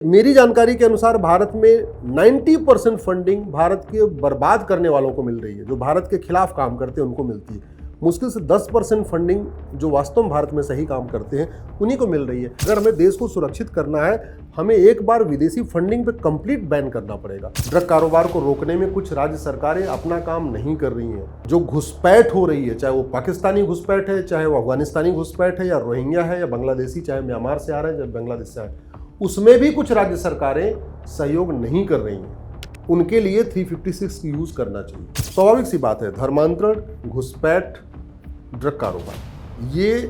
मेरी जानकारी के अनुसार भारत में 90% फंडिंग भारत के बर्बाद करने वालों को मिल रही है, जो भारत के खिलाफ काम करते हैं उनको मिलती है। मुश्किल से 10% फंडिंग जो वास्तव में भारत में सही काम करते हैं उन्हीं को मिल रही है। अगर हमें देश को सुरक्षित करना है, हमें एक बार विदेशी फंडिंग पे कंप्लीट बैन करना पड़ेगा। ड्रग कारोबार को रोकने में कुछ राज्य सरकारें अपना काम नहीं कर रही हैं। जो घुसपैठ हो रही है, चाहे वो पाकिस्तानी घुसपैठ है, चाहे वो अफगानिस्तानी घुसपैठ है, या रोहिंग्या है, या बांग्लादेशी, चाहे म्यांमार से आ रहे हैं, चाहे बांग्लादेश से आ रहे हैं, उसमें भी कुछ राज्य सरकारें सहयोग नहीं कर रही हैं। उनके लिए 356 यूज करना चाहिए। स्वाभाविक सी बात है, धर्मांतरण, घुसपैठ, ड्रग कारोबार, ये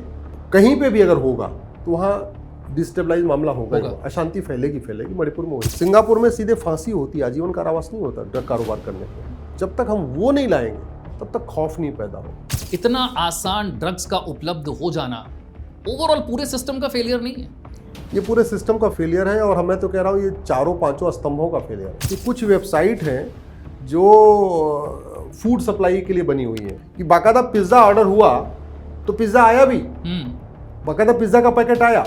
कहीं पे भी अगर होगा तो वहाँ डिस्टेबलाइज मामला होगा। अशांति फैलेगी। मणिपुर में हुई, सिंगापुर में सीधे फांसी होती है, आजीवन कारावास नहीं होता ड्रग कारोबार करने पर। जब तक हम वो नहीं लाएंगे तब तक खौफ नहीं पैदा हो। इतना आसान ड्रग्स का उपलब्ध हो जाना ओवरऑल पूरे सिस्टम का फेलियर नहीं है? ये पूरे सिस्टम का फेलियर है, और मैं तो कह रहा हूँ ये चारों पांचों स्तंभों का फेलियर है। कि कुछ वेबसाइट हैं जो फूड सप्लाई के लिए बनी हुई है, कि बाकायदा पिज्ज़ा ऑर्डर हुआ तो पिज्ज़ा आया भी, बाकायदा पिज्ज़ा का पैकेट आया,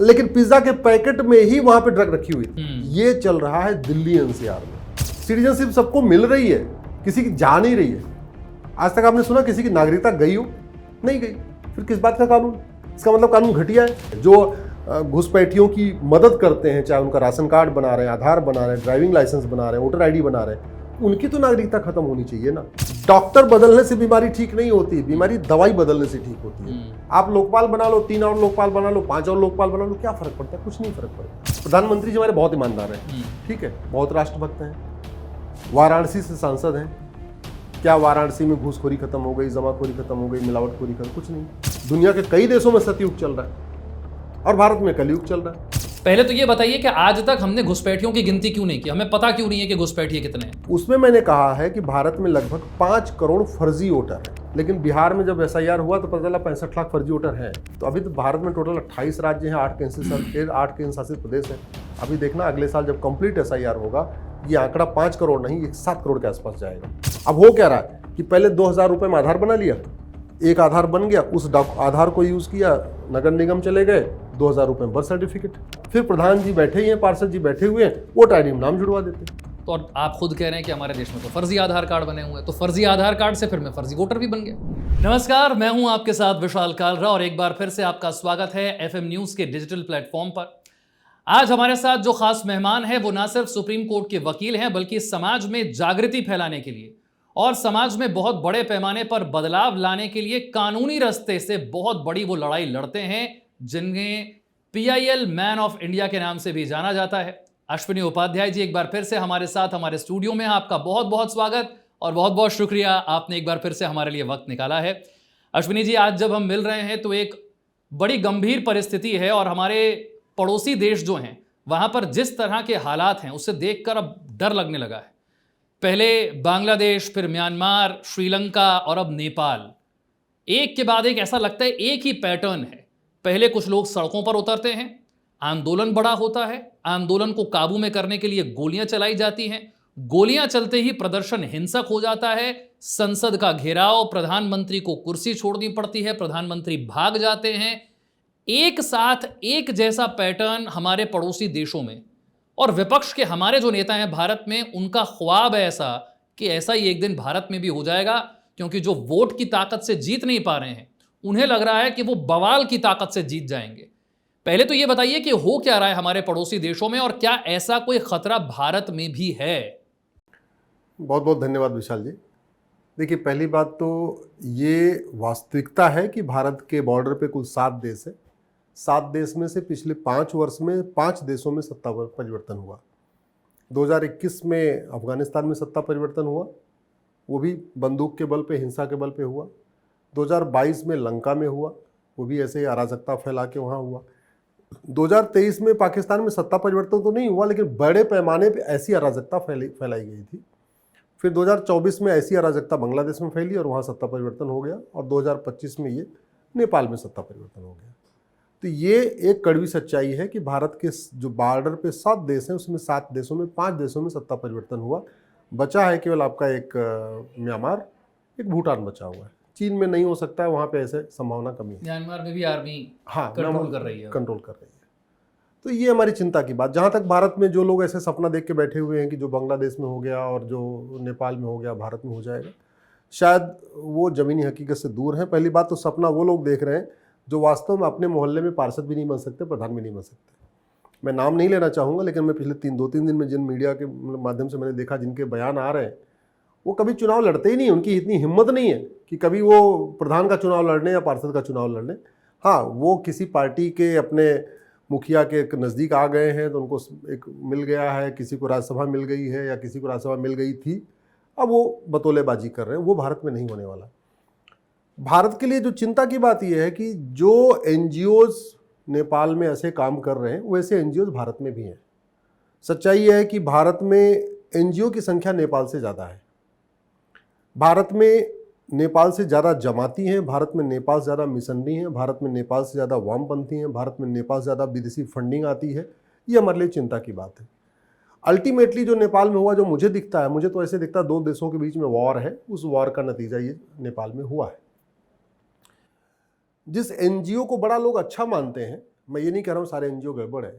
लेकिन पिज्ज़ा के पैकेट में ही वहाँ पे ड्रग रखी हुई थी। ये चल रहा है दिल्ली एनसीआर में। सिटीजनशिप सबको मिल रही है, किसी की जा नहीं रही है। आज तक आपने सुना किसी की नागरिकता गई हो? नहीं गई। फिर किस बात का कानून? इसका मतलब कानून घटिया है। जो घुसपैठियों की मदद करते हैं, चाहे उनका राशन कार्ड बना रहे हैं, आधार बना रहे हैं, ड्राइविंग लाइसेंस बना रहे हैं, वोटर आईडी बना रहे हैं, उनकी तो नागरिकता खत्म होनी चाहिए ना। डॉक्टर बदलने से बीमारी ठीक नहीं होती, बीमारी दवाई बदलने से ठीक होती है। आप लोकपाल बना लो, 3 और लोकपाल बना लो, 5 और लोकपाल बना लो, क्या फर्क पड़ता है? कुछ नहीं फर्क पड़ता। प्रधानमंत्री जी हमारे बहुत ईमानदार हैं, ठीक है, बहुत राष्ट्रभक्त हैं, वाराणसी से सांसद हैं। क्या वाराणसी में घूसखोरी खत्म हो गई, जमाखोरी खत्म हो गई, मिलावटखोरी खत्म? कुछ नहीं। दुनिया के कई देशों में सतयुग चल रहा है और भारत में कलयुग चल रहा है। पहले तो ये बताइए कि आज तक हमने घुसपैठियों की गिनती क्यों नहीं की? हमें पता क्यों नहीं है कि घुसपैठिए कितने हैं? उसमें मैंने कहा है कि भारत में लगभग 5 करोड़ फर्जी वोटर हैं, लेकिन बिहार में जब एसआईआर हुआ तो पता चला 65 लाख फर्जी वोटर हैं। तो अभी तो भारत में टोटल 28 राज्य हैं, 8 केंद्र शासित प्रदेश हैं। अभी देखना अगले साल जब कंप्लीट एसआईआर होगा, ये आंकड़ा 5 करोड़ नहीं, 7 करोड़ के आसपास जाएगा। अब हो क्या रहा है कि पहले 2000 रुपये में आधार बना लिया, एक आधार बन गया, उस आधार को यूज किया, नगर निगम चले गए, 2000 रुपये में बर्थ सर्टिफिकेट, फिर प्रधान जी बैठे ही हैं, पार्षद जी बैठे हुए हैं, वोटर आईडी में नाम जुड़वा देते। तो आप खुद कह रहे हैं कि हमारे देश में तो फर्जी आधार कार्ड बने हुए हैं, तो फर्जी आधार कार्ड से फिर मैं फर्जी वोटर भी बन गया। नमस्कार, मैं हूं आपके साथ विशाल कालरा और एक बार फिर से आपका स्वागत है एफएम न्यूज के डिजिटल प्लेटफॉर्म पर। आज हमारे साथ जो खास मेहमान है वो ना सिर्फ सुप्रीम कोर्ट के वकील हैं, बल्कि समाज में जागृति फैलाने के लिए और समाज में बहुत बड़े पैमाने पर बदलाव लाने के लिए कानूनी रास्ते से बहुत बड़ी वो लड़ाई लड़ते हैं, जिन्हें PIL मैन ऑफ इंडिया के नाम से भी जाना जाता है। अश्विनी उपाध्याय जी एक बार फिर से हमारे साथ हमारे स्टूडियो में। आपका बहुत बहुत स्वागत और बहुत बहुत शुक्रिया, आपने एक बार फिर से हमारे लिए वक्त निकाला है। अश्विनी जी, आज जब हम मिल रहे हैं तो एक बड़ी गंभीर परिस्थिति है और हमारे पड़ोसी देश जो हैं वहां पर जिस तरह के हालात हैं उससे देखकर अब डर लगने लगा है। पहले बांग्लादेश, फिर म्यांमार, श्रीलंका और अब नेपाल, एक के बाद एक ऐसा लगता है एक ही पैटर्न है। पहले कुछ लोग सड़कों पर उतरते हैं, आंदोलन बड़ा होता है, आंदोलन को काबू में करने के लिए गोलियां चलाई जाती हैं, गोलियां चलते ही प्रदर्शन हिंसक हो जाता है, संसद का घेराव, प्रधानमंत्री को कुर्सी छोड़नी पड़ती है, प्रधानमंत्री भाग जाते हैं। एक साथ एक जैसा पैटर्न हमारे पड़ोसी देशों में, और विपक्ष के हमारे जो नेता हैं भारत में, उनका ख्वाब है ऐसा कि ऐसा ही एक दिन भारत में भी हो जाएगा, क्योंकि जो वोट की ताकत से जीत नहीं पा रहे हैं उन्हें लग रहा है कि वो बवाल की ताकत से जीत जाएंगे। पहले तो ये बताइए कि हो क्या रहा है हमारे पड़ोसी देशों में और क्या ऐसा कोई खतरा भारत में भी है? बहुत बहुत धन्यवाद विशाल जी। देखिए, पहली बात तो ये वास्तविकता है कि भारत के बॉर्डर पे कुल 7 देश है। 7 देश में से पिछले 5 वर्ष में 5 देशों में सत्ता परिवर्तन हुआ। 2021 में अफगानिस्तान में सत्ता परिवर्तन हुआ, वो भी बंदूक के बल पे, हिंसा के बल पे हुआ। 2022 में लंका में हुआ, वो भी ऐसे ही अराजकता फैला के वहाँ हुआ। 2023 में पाकिस्तान में सत्ता परिवर्तन तो नहीं हुआ, लेकिन बड़े पैमाने पे ऐसी अराजकता फैलाई गई थी। फिर 2024 में ऐसी अराजकता बांग्लादेश में फैली और वहाँ सत्ता परिवर्तन हो गया, और 2025 में ये नेपाल में सत्ता परिवर्तन हो गया। तो ये एक कड़वी सच्चाई है कि भारत के जो बॉर्डर पे 7 देश हैं उसमें 7 देशों में 5 देशों में सत्ता परिवर्तन हुआ। बचा है केवल आपका एक म्यांमार, एक भूटान बचा हुआ है। चीन में नहीं हो सकता है, वहाँ पे ऐसे संभावना कमी है। म्यांमार में भी आर्मी कंट्रोल कर रही है। तो ये हमारी चिंता की बात। जहाँ तक भारत में जो लोग ऐसे सपना देख के बैठे हुए हैं कि जो बांग्लादेश में हो गया और जो नेपाल में हो गया भारत में हो जाएगा, शायद वो ज़मीनी हकीकत से दूर हैं। पहली बात तो सपना वो लोग देख रहे हैं जो वास्तव में अपने मोहल्ले में पार्षद भी नहीं बन सकते, प्रधान भी नहीं बन सकते। मैं नाम नहीं लेना चाहूँगा, लेकिन मैं पिछले 2-3 दिन में जिन मीडिया के माध्यम से मैंने देखा, जिनके बयान आ रहे हैं, वो कभी चुनाव लड़ते ही नहीं। उनकी इतनी हिम्मत नहीं है कि कभी वो प्रधान का चुनाव लड़ने या पार्षद का चुनाव लड़ने। हाँ, वो किसी पार्टी के अपने मुखिया के नज़दीक आ गए हैं तो उनको एक मिल गया है, किसी को राज्यसभा मिल गई है या किसी को राज्यसभा मिल गई थी, अब वो बतौलेबाजी कर रहे हैं। वो भारत में नहीं होने वाला। भारत के लिए जो चिंता की बात यह है कि जो NGOs नेपाल में ऐसे काम कर रहे हैं वैसे NGOs भारत में भी हैं। सच्चाई यह है कि भारत में NGO की संख्या नेपाल से ज़्यादा है। भारत में नेपाल से ज़्यादा जमाती हैं, भारत में नेपाल से ज़्यादा मिशनरी हैं, भारत में नेपाल से ज़्यादा वामपंथी हैं, भारत में नेपाल से ज़्यादा विदेशी फंडिंग आती है। ये हमारे लिए चिंता की बात है। अल्टीमेटली जो नेपाल में हुआ, जो मुझे दिखता है, मुझे तो ऐसे दिखता है 2 देशों के बीच में वॉर है, उस वॉर का नतीजा ये नेपाल में हुआ है। जिस NGO को बड़ा लोग अच्छा मानते हैं, मैं ये नहीं कह रहा हूँ सारे NGO गड़बड़ है।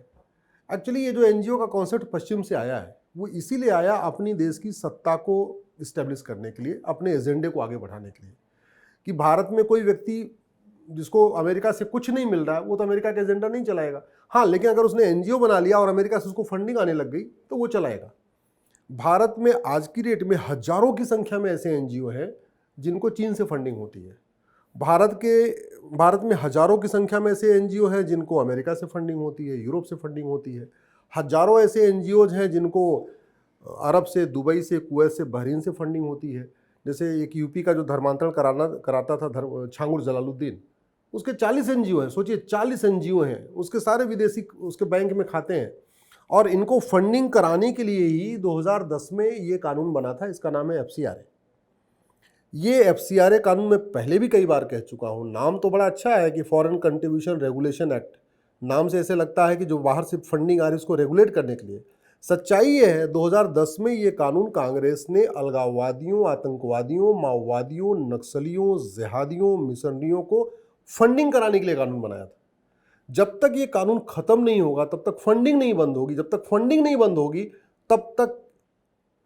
एक्चुअली ये जो NGO का कॉन्सेप्ट पश्चिम से आया है, वो इसीलिए आया अपनी देश की सत्ता को इस्टेब्लिश करने के लिए, अपने एजेंडे को आगे बढ़ाने के लिए। कि भारत में कोई व्यक्ति जिसको अमेरिका से कुछ नहीं मिल रहा है, वो तो अमेरिका का एजेंडा नहीं चलाएगा। हाँ, लेकिन अगर उसने NGO बना लिया और अमेरिका से उसको फंडिंग आने लग गई तो वो चलाएगा। भारत में आज की डेट में हजारों की संख्या में ऐसे NGO हैं जिनको चीन से फंडिंग होती है। भारत में हजारों की संख्या में ऐसे NGO हैं जिनको अमेरिका से फंडिंग होती है, यूरोप से फंडिंग होती है। हजारों ऐसे NGOs हैं जिनको अरब से, दुबई से, कुवैत से, बहरीन से फंडिंग होती है। जैसे एक यूपी का जो धर्मांतरण कराता था छांगुर जलालुद्दीन, उसके 40 NGO हैं। सोचिए 40 NGO हैं, उसके सारे विदेशी उसके बैंक में खाते हैं। और इनको फंडिंग कराने के लिए ही 2010 में ये कानून बना था। इसका नाम है FCRA। ये FCRA कानून मैं पहले भी कई बार कह चुका हूँ। नाम तो बड़ा अच्छा है कि फॉरेन कंट्रीब्यूशन रेगुलेशन एक्ट। नाम से ऐसे लगता है कि जो बाहर से फंडिंग आ रही है उसको रेगुलेट करने के लिए। सच्चाई ये है 2010 में ये कानून कांग्रेस ने अलगाववादियों, आतंकवादियों, माओवादियों, नक्सलियों, जिहादियों, मिशनरियों को फंडिंग कराने के लिए कानून बनाया था। जब तक ये कानून खत्म नहीं होगा तब तक फंडिंग नहीं बंद होगी। जब तक फंडिंग नहीं बंद होगी तब तक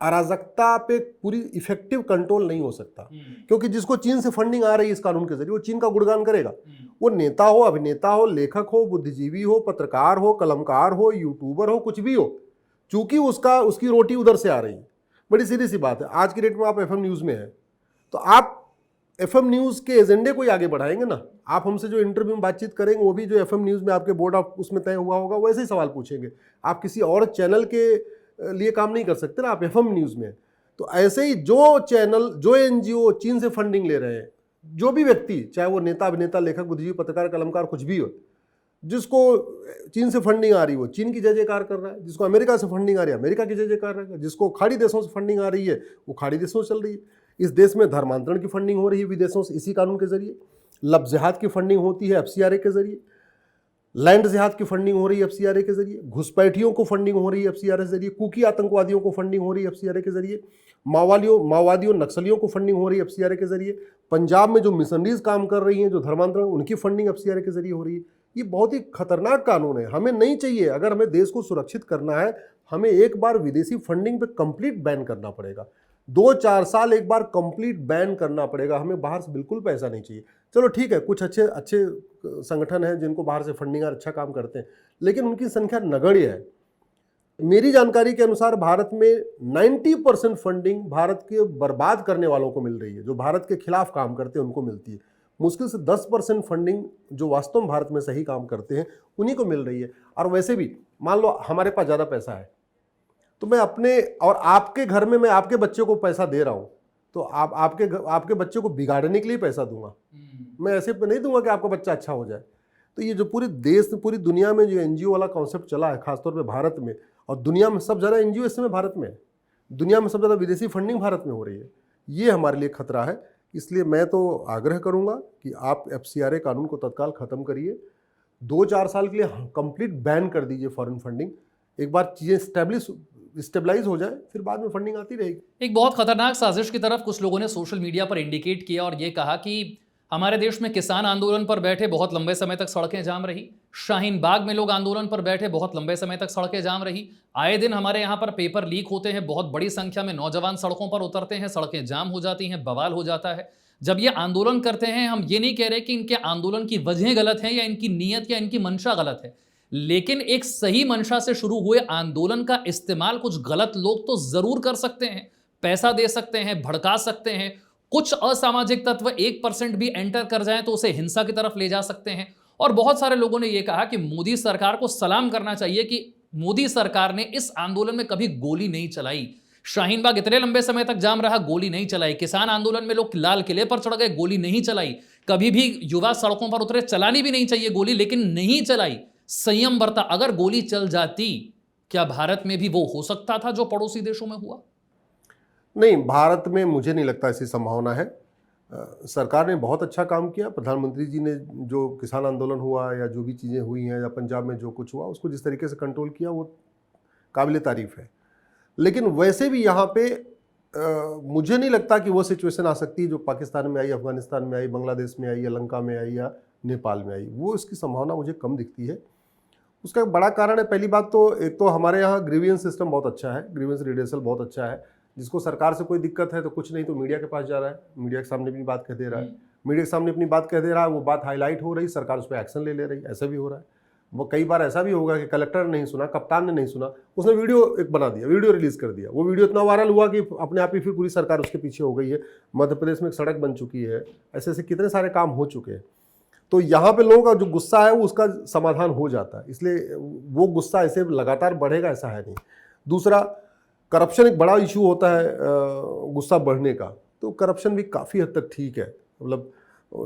अराजकता पे पूरी इफेक्टिव कंट्रोल नहीं हो सकता। क्योंकि जिसको चीन से फंडिंग आ रही है इस कानून के जरिए, वो चीन का गुणगान करेगा। वो नेता हो, अभिनेता हो, लेखक हो, बुद्धिजीवी हो, पत्रकार हो, कलमकार हो, यूट्यूबर हो, कुछ भी हो, चूंकि उसकी रोटी उधर से आ रही है। बड़ी सीधी सी बात है। आज की डेट में आप FM न्यूज़ में हैं तो आप FM न्यूज़ के एजेंडे को ही आगे बढ़ाएंगे ना। आप हमसे जो इंटरव्यू में बातचीत करेंगे वो भी जो FM न्यूज़ में आपके बोर्ड ऑफ उसमें तय हुआ होगा वैसे ही सवाल पूछेंगे। आप किसी और चैनल के लिए काम नहीं कर सकते ना, आप FM न्यूज़ में। तो ऐसे ही जो चैनल, जो NGO चीन से फंडिंग ले रहे हैं, जो भी व्यक्ति, चाहे वो नेता, अभिनेता, लेखक, बुद्धिजीवी, पत्रकार, कलमकार, कुछ भी हो, जिसको चीन से फंडिंग आ रही है वो चीन की जय जयकार कर रहा है, जिसको अमेरिका से फंडिंग आ रही है अमेरिका की जय जयकार कर रहा है, जिसको खाड़ी देशों से फंडिंग आ रही है वो खाड़ी देशों से चल रही है। इस देश में धर्मांतरण की फंडिंग हो रही है विदेशों से इसी कानून के जरिए। लफ्ज़ जिहाद की फंडिंग होती है FCRA के जरिए। लैंड जिहाद की फंडिंग हो रही है FCRA के जरिए। घुसपैठियों को फंडिंग हो रही है FCRA के जरिए। कुकी आतंकवादियों को फंडिंग हो रही है FCRA के जरिए। माओवादियों, नक्सलियों को फंडिंग हो रही है FCRA के जरिए। पंजाब में जो मिशनरीज काम कर रही हैं, जो धर्मांतरण, उनकी फंडिंग FCRA के जरिए हो रही है। ये बहुत ही खतरनाक कानून है, हमें नहीं चाहिए। अगर हमें देश को सुरक्षित करना है, हमें एक बार विदेशी फंडिंग पे कंप्लीट बैन करना पड़ेगा। 2-4 साल एक बार कंप्लीट बैन करना पड़ेगा। हमें बाहर से बिल्कुल पैसा नहीं चाहिए। चलो ठीक है, कुछ अच्छे संगठन हैं जिनको बाहर से फंडिंग और अच्छा काम करते हैं, लेकिन उनकी संख्या नगण्य है। मेरी जानकारी के अनुसार भारत में 90% फंडिंग भारत के बर्बाद करने वालों को मिल रही है, जो भारत के खिलाफ काम करते हैं उनको मिलती है। मुश्किल से 10% फंडिंग जो वास्तव में भारत में सही काम करते हैं उन्हीं को मिल रही है। और वैसे भी मान लो हमारे पास ज़्यादा पैसा है तो मैं अपने और आपके घर में मैं आपके बच्चे को पैसा दे रहा हूँ, तो आपके बच्चे को बिगाड़ने के लिए पैसा दूंगा। मैं ऐसे पे नहीं दूंगा कि आपका बच्चा अच्छा हो जाए। तो ये जो पूरे देश, पूरी दुनिया में जो NGO वाला कॉन्सेप्ट चला है, खासतौर पे भारत में, और दुनिया में सब ज़्यादा NGO इस समय भारत में है, दुनिया में सब ज़्यादा विदेशी फंडिंग भारत में हो रही है। ये हमारे लिए खतरा है। इसलिए मैं तो आग्रह करूंगा कि आप FCRA कानून को तत्काल ख़त्म करिए। 2-4 साल के लिए कंप्लीट बैन कर दीजिए फॉरेन फंडिंग। एक बार चीज़ें स्टेबलाइज हो जाए फिर बाद में फंडिंग आती रहेगी। एक बहुत खतरनाक साजिश की तरफ कुछ लोगों ने सोशल मीडिया पर इंडिकेट किया और ये कहा कि हमारे देश में किसान आंदोलन पर बैठे बहुत लंबे समय तक सड़कें जाम रही। शाहीन बाग में लोग आंदोलन पर बैठे बहुत लंबे समय तक सड़कें जाम रही। आए दिन हमारे यहाँ पर पेपर लीक होते हैं, बहुत बड़ी संख्या में नौजवान सड़कों पर उतरते हैं, सड़कें जाम हो जाती हैं, बवाल हो जाता है। जब ये आंदोलन करते हैं, हम ये नहीं कह रहे कि इनके आंदोलन की वजह गलत है या इनकी नीयत या इनकी मंशा गलत है, लेकिन एक सही मंशा से शुरू हुए आंदोलन का इस्तेमाल कुछ गलत लोग तो जरूर कर सकते हैं। पैसा दे सकते हैं, भड़का सकते हैं, कुछ असामाजिक तत्व 1% भी एंटर कर जाएं तो उसे हिंसा की तरफ ले जा सकते हैं। और बहुत सारे लोगों ने यह कहा कि मोदी सरकार को सलाम करना चाहिए कि मोदी सरकार ने इस आंदोलन में कभी गोली नहीं चलाई। शाहीन बाग इतने लंबे समय तक जाम रहा, गोली नहीं चलाई। किसान आंदोलन में लोग लाल किले पर चढ़ गए, गोली नहीं चलाई। कभी भी युवा सड़कों पर उतरे, चलानी भी नहीं चाहिए गोली, लेकिन नहीं चलाई, संयम बरता। अगर गोली चल जाती, क्या भारत में भी वो हो सकता था जो पड़ोसी देशों में हुआ? नहीं, भारत में मुझे नहीं लगता ऐसी संभावना है। सरकार ने बहुत अच्छा काम किया। प्रधानमंत्री जी ने जो किसान आंदोलन हुआ या जो भी चीज़ें हुई हैं या पंजाब में जो कुछ हुआ, उसको जिस तरीके से कंट्रोल किया वो काबिल तारीफ़ है। लेकिन वैसे भी यहाँ पे मुझे नहीं लगता कि वो सिचुएशन आ सकती है जो पाकिस्तान में आई, अफगानिस्तान में आई, बांग्लादेश में आई या लंका में आई या नेपाल में आई। वो इसकी संभावना मुझे कम दिखती है। उसका एक बड़ा कारण है, पहली बात तो एक तो हमारे यहाँ ग्रीवियंस सिस्टम बहुत अच्छा है, ग्रीवियंस रिड्रेसल बहुत अच्छा है। जिसको सरकार से कोई दिक्कत है तो कुछ नहीं तो मीडिया के पास जा रहा है, मीडिया के सामने अपनी बात कह दे रहा है, मीडिया के सामने अपनी बात कह दे रहा है, वो बात हाईलाइट हो रही, सरकार उस पर एक्शन ले रही। ऐसा भी हो रहा है। वो कई बार ऐसा भी होगा कि कलेक्टर ने नहीं सुना, कप्तान ने नहीं सुना, उसने वीडियो एक बना दिया, वीडियो रिलीज कर दिया। वो वीडियो इतना वायरल हुआ कि अपने आप ही फिर पूरी सरकार उसके पीछे हो गई है। मध्य प्रदेश में एक सड़क बन चुकी है, ऐसे ऐसे कितने सारे काम हो चुके हैं। तो यहाँ पे लोगों का जो गुस्सा है वो उसका समाधान हो जाता है, इसलिए वो गुस्सा ऐसे लगातार बढ़ेगा ऐसा है नहीं। दूसरा, करप्शन एक बड़ा इशू होता है गुस्सा बढ़ने का, तो करप्शन भी काफ़ी हद तक ठीक है। मतलब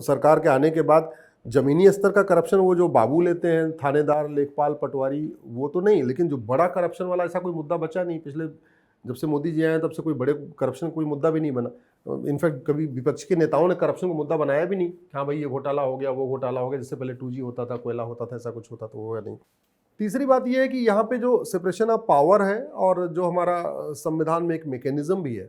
सरकार के आने के बाद ज़मीनी स्तर का करप्शन, वो जो बाबू लेते हैं थानेदार, लेखपाल, पटवारी, वो तो नहीं, लेकिन जो बड़ा करप्शन वाला ऐसा कोई मुद्दा बचा नहीं। पिछले जब से मोदी जी आए तब से कोई बड़े करप्शन कोई मुद्दा भी नहीं बना। इनफैक्ट कभी विपक्ष के नेताओं ने करप्शन को मुद्दा बनाया भी नहीं। हाँ भाई, ये घोटाला हो गया, वो घोटाला हो गया, जिससे पहले 2G होता था, कोयला होता था, ऐसा कुछ होता तो होगा नहीं। तीसरी बात यह है कि यहाँ पे जो सेपरेशन ऑफ पावर है और जो हमारा संविधान में एक मैकेनिज्म भी है,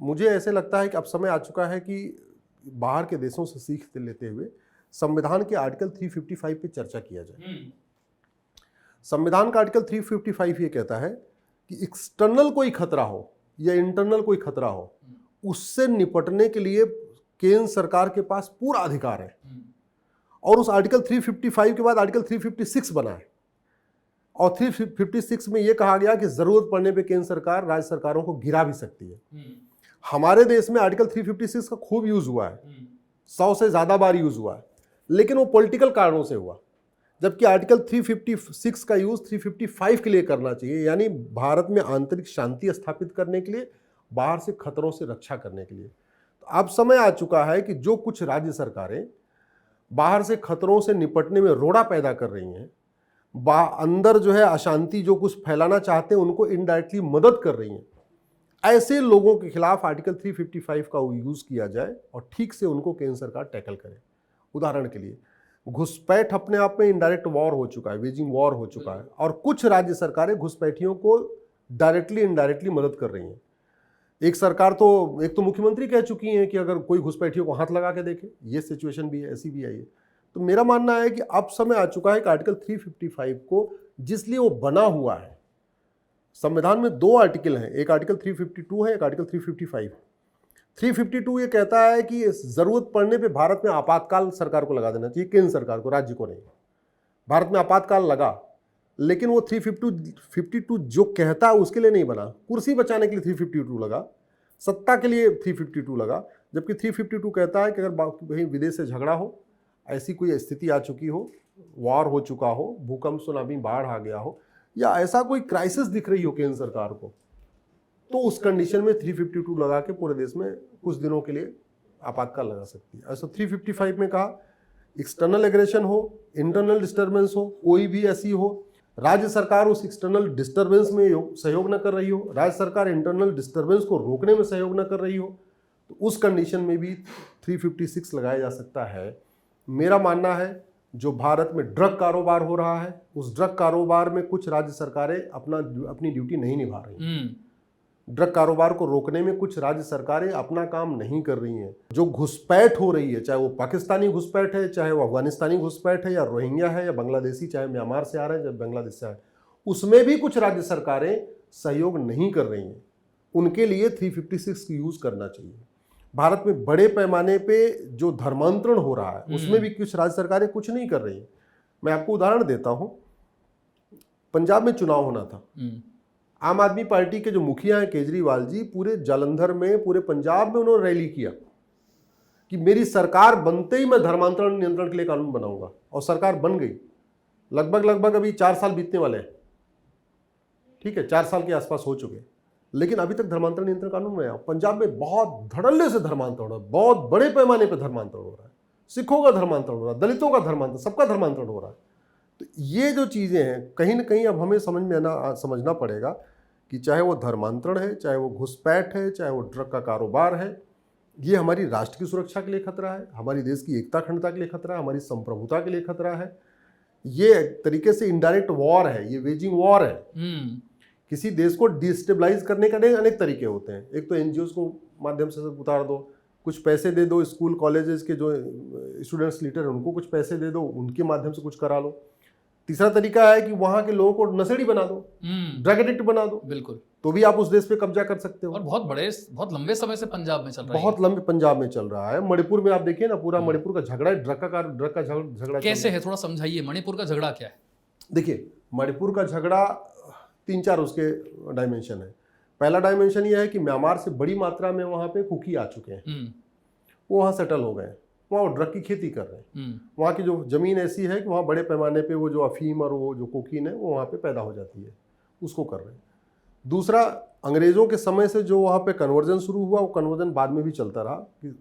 मुझे ऐसे लगता है कि अब समय आ चुका है कि बाहर के देशों से सीख लेते हुए संविधान के आर्टिकल 355 पे चर्चा किया जाए। संविधान का आर्टिकल 355 ये कहता है कि एक्सटर्नल कोई खतरा हो या इंटरनल कोई खतरा हो, उससे निपटने के लिए केंद्र सरकार के पास पूरा अधिकार है। और उस आर्टिकल 355 के बाद आर्टिकल 356 बना है, और 356 में यह कहा गया कि जरूरत पड़ने पे केंद्र सरकार राज्य सरकारों को गिरा भी सकती है। हमारे देश में आर्टिकल 356 का खूब यूज हुआ है, 100 से ज्यादा बार यूज हुआ है, लेकिन वो पॉलिटिकल कारणों से हुआ। जबकि आर्टिकल 356 का यूज 355 के लिए करना चाहिए, यानी भारत में आंतरिक शांति स्थापित करने के लिए, बाहर से खतरों से रक्षा करने के लिए। तो अब समय आ चुका है कि जो कुछ राज्य सरकारें बाहर से खतरों से निपटने में रोड़ा पैदा कर रही हैं, अंदर जो है अशांति जो कुछ फैलाना चाहते हैं उनको इनडायरेक्टली मदद कर रही हैं, ऐसे लोगों के खिलाफ आर्टिकल 355 का यूज किया जाए और ठीक से उनको केंद्र सरकार टैकल करे। उदाहरण के लिए, घुसपैठ अपने आप में इनडायरेक्ट वॉर हो चुका है, वेजिंग वॉर हो चुका है, और कुछ राज्य सरकारें घुसपैठियों को डायरेक्टली इनडायरेक्टली मदद कर रही हैं। एक तो मुख्यमंत्री कह चुकी हैं कि अगर कोई घुसपैठियों को हाथ लगा के देखे, ये सिचुएशन भी है, ऐसी भी आई है। तो मेरा मानना है कि अब समय आ चुका है कि आर्टिकल 355 को, जिसलिए वो बना हुआ है, संविधान में 2 आर्टिकल हैं, एक आर्टिकल 352 है, एक आर्टिकल 355। 352 ये कहता है कि जरूरत पड़ने पे भारत में आपातकाल सरकार को लगा देना चाहिए, केंद्र सरकार को, राज्य को नहीं। भारत में आपातकाल लगा, लेकिन वो 352 जो कहता है उसके लिए नहीं बना। कुर्सी बचाने के लिए 352 लगा, सत्ता के लिए 352 लगा। जबकि 352 कहता है कि अगर कहीं विदेश से झगड़ा हो, ऐसी कोई स्थिति आ चुकी हो, वॉर हो चुका हो, भूकंप, सुनामी, बाढ़ आ गया हो, या ऐसा कोई क्राइसिस दिख रही हो केंद्र सरकार को, तो उस कंडीशन में 352 लगा के पूरे देश में कुछ दिनों के लिए आपातकाल लगा सकती है। ऐसा 355 में कहा एक्सटर्नल एग्रेशन हो, इंटरनल डिस्टर्बेंस हो, कोई भी ऐसी हो, राज्य सरकार उस एक्सटर्नल डिस्टर्बेंस में सहयोग न कर रही हो, राज्य सरकार इंटरनल डिस्टर्बेंस को रोकने में सहयोग न कर रही हो, तो उस कंडीशन में भी 356 लगाया जा सकता है। मेरा मानना है जो भारत में ड्रग कारोबार हो रहा है, उस ड्रग कारोबार में कुछ राज्य सरकारें अपनी ड्यूटी नहीं निभा रही। ड्रग कारोबार को रोकने में कुछ राज्य सरकारें अपना काम नहीं कर रही हैं। जो घुसपैठ हो रही है, चाहे वो पाकिस्तानी घुसपैठ है, चाहे वो अफगानिस्तानी घुसपैठ है, या रोहिंग्या है, या बांग्लादेशी, चाहे म्यांमार से आ रहे हैं, चाहे बांग्लादेश से आ रहे हैं, उसमें भी कुछ राज्य सरकारें सहयोग नहीं कर रही हैं। उनके लिए 356 की यूज़ करना चाहिए। भारत में बड़े पैमाने पे जो धर्मांतरण हो रहा है उसमें भी कुछ राज्य सरकारें कुछ नहीं कर रही। मैं आपको उदाहरण देता हूँ। पंजाब में चुनाव होना था। आम आदमी पार्टी के जो मुखिया हैं केजरीवाल जी, पूरे जालंधर में, पूरे पंजाब में उन्होंने रैली किया कि मेरी सरकार बनते ही मैं धर्मांतरण नियंत्रण के लिए कानून बनाऊंगा, और सरकार बन गई। लगभग अभी 4 साल बीतने वाले हैं, ठीक है, 4 साल के आसपास हो चुके, लेकिन अभी तक धर्मांतरण नियंत्रण कानून में आया। पंजाब में बहुत धड़ल्ले से धर्मांतरण हो रहा है, बहुत बड़े पैमाने पर धर्मांतरण हो रहा है। सिखों का धर्मांतरण हो रहा है, दलितों का धर्मांतरण, सबका धर्मांतरण हो रहा है। तो ये जो चीज़ें हैं, कहीं ना कहीं अब हमें समझना पड़ेगा कि चाहे वो धर्मांतरण है, चाहे वो घुसपैठ है, चाहे वो ड्रग का कारोबार है, ये हमारी राष्ट्र की सुरक्षा के लिए खतरा है, हमारी देश की एकता अखंडता के लिए खतरा है, हमारी संप्रभुता के लिए खतरा है। ये एक तरीके से इनडायरेक्ट वॉर है, ये वेजिंग वॉर है। किसी देश को डिस्टेबलाइज करने का अनेक तरीके होते हैं। एक तो एनजीओज को माध्यम से उतार दो, कुछ पैसे दे दो, स्कूल कॉलेजेस के जो स्टूडेंट्स लीडर हैं उनको कुछ पैसे दे दो, उनके माध्यम से कुछ करा लो। तीसरा तरीका है कि वहां के लोगों को नशेड़ी बना दो, ड्रग एडिक्ट बना दो, बिल्कुल, तो भी आप उस देश पे कब्जा कर सकते हो। और बहुत लंबे समय से पंजाब में चल रहा है, बहुत लंबे पंजाब में चल रहा है। मणिपुर में आप देखिए ना, पूरा मणिपुर का झगड़ा है, ड्रग का झगड़ा कैसे है, थोड़ा समझाइए। मणिपुर का झगड़ा क्या है? देखिए, मणिपुर का झगड़ा 3-4 उसके डायमेंशन है। पहला डायमेंशन ये है कि म्यांमार से बड़ी मात्रा में वहाँ पे कुकी आ चुके हैं, वो वहाँ सेटल हो गए, वहाँ वो ड्रग की खेती कर रहे हैं। वहाँ की जो ज़मीन ऐसी है कि वहाँ बड़े पैमाने पे वो जो अफीम और वो जो कोकीन है वो वहाँ पे पैदा हो जाती है, उसको कर रहे हैं। दूसरा, अंग्रेज़ों के समय से जो वहाँ पे कन्वर्जन शुरू हुआ, वो कन्वर्जन बाद में भी चलता रहा। कि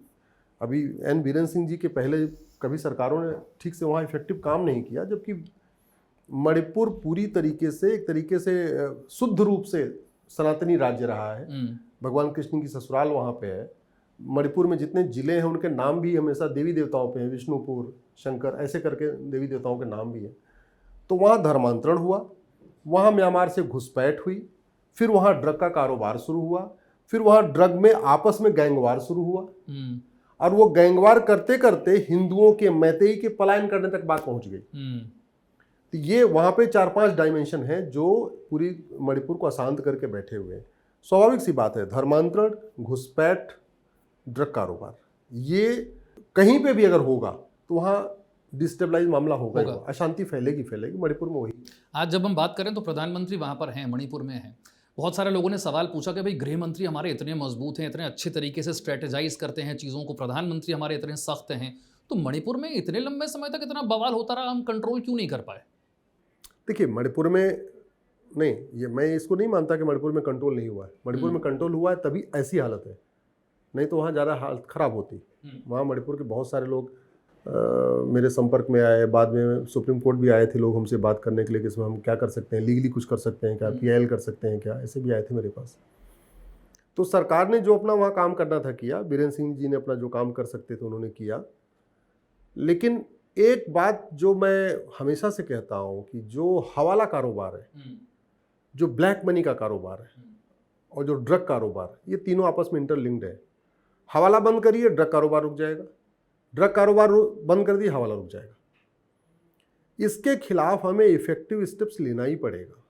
अभी एन बीरेन सिंह जी के पहले कभी सरकारों ने ठीक से वहाँ इफेक्टिव काम नहीं किया, जबकि मणिपुर पूरी तरीके से, एक तरीके से शुद्ध रूप से सनातनी राज्य रहा है। भगवान कृष्ण की ससुराल वहाँ पे है। मणिपुर में जितने जिले हैं उनके नाम भी हमेशा देवी देवताओं पे हैं, विष्णुपुर, शंकर, ऐसे करके देवी देवताओं के नाम भी हैं। तो वहाँ धर्मांतरण हुआ, वहाँ म्यांमार से घुसपैठ हुई, फिर वहाँ ड्रग का कारोबार शुरू हुआ, फिर वहाँ ड्रग में आपस में गैंगवार शुरू हुआ, और वो गैंगवार करते करते हिंदुओं के, मैतेई के पलायन करने तक बात पहुँच गई। तो ये वहाँ पे 4-5 डायमेंशन हैं जो पूरी मणिपुर को अशांत करके बैठे हुए हैं। स्वाभाविक सी बात है, धर्मांतरण, घुसपैठ, ड्रग कारोबार, ये कहीं पे भी अगर होगा तो वहाँ डिस्टेबलाइज मामला होगा। अशांति फैलेगी। मणिपुर में वही। आज जब हम बात करें तो प्रधानमंत्री वहाँ पर हैं, मणिपुर में हैं। बहुत सारे लोगों ने सवाल पूछा कि भाई गृह मंत्री हमारे इतने मजबूत हैं, इतने अच्छे तरीके से स्ट्रेटेजाइज करते हैं चीज़ों को, प्रधानमंत्री हमारे इतने सख्त हैं, तो मणिपुर में इतने लंबे समय तक इतना बवाल होता रहा, हम कंट्रोल क्यों नहीं कर पाए? देखिए, मणिपुर में नहीं, ये मैं इसको नहीं मानता कि मणिपुर में कंट्रोल नहीं हुआ है। मणिपुर में कंट्रोल हुआ है, तभी ऐसी हालत है, नहीं तो वहाँ ज़्यादा हालत ख़राब होती। वहाँ मणिपुर के बहुत सारे लोग मेरे संपर्क में आए, बाद में सुप्रीम कोर्ट भी आए थे लोग हमसे बात करने के लिए कि इसमें हम क्या कर सकते हैं, लीगली कुछ कर सकते हैं क्या, PIL कर सकते हैं क्या, ऐसे भी आए थे मेरे पास। तो सरकार ने जो अपना वहाँ काम करना था किया, बीरेन सिंह जी ने अपना जो काम कर सकते थे उन्होंने किया। लेकिन एक बात जो मैं हमेशा से कहता हूँ कि जो हवाला कारोबार है, जो ब्लैक मनी का कारोबार है, और जो ड्रग कारोबार, ये तीनों आपस में इंटरलिंक्ड है। हवाला बंद करिए, ड्रग कारोबार रुक जाएगा, ड्रग कारोबार बंद कर दिए, हवाला रुक जाएगा। इसके खिलाफ हमें इफेक्टिव स्टेप्स लेना ही पड़ेगा।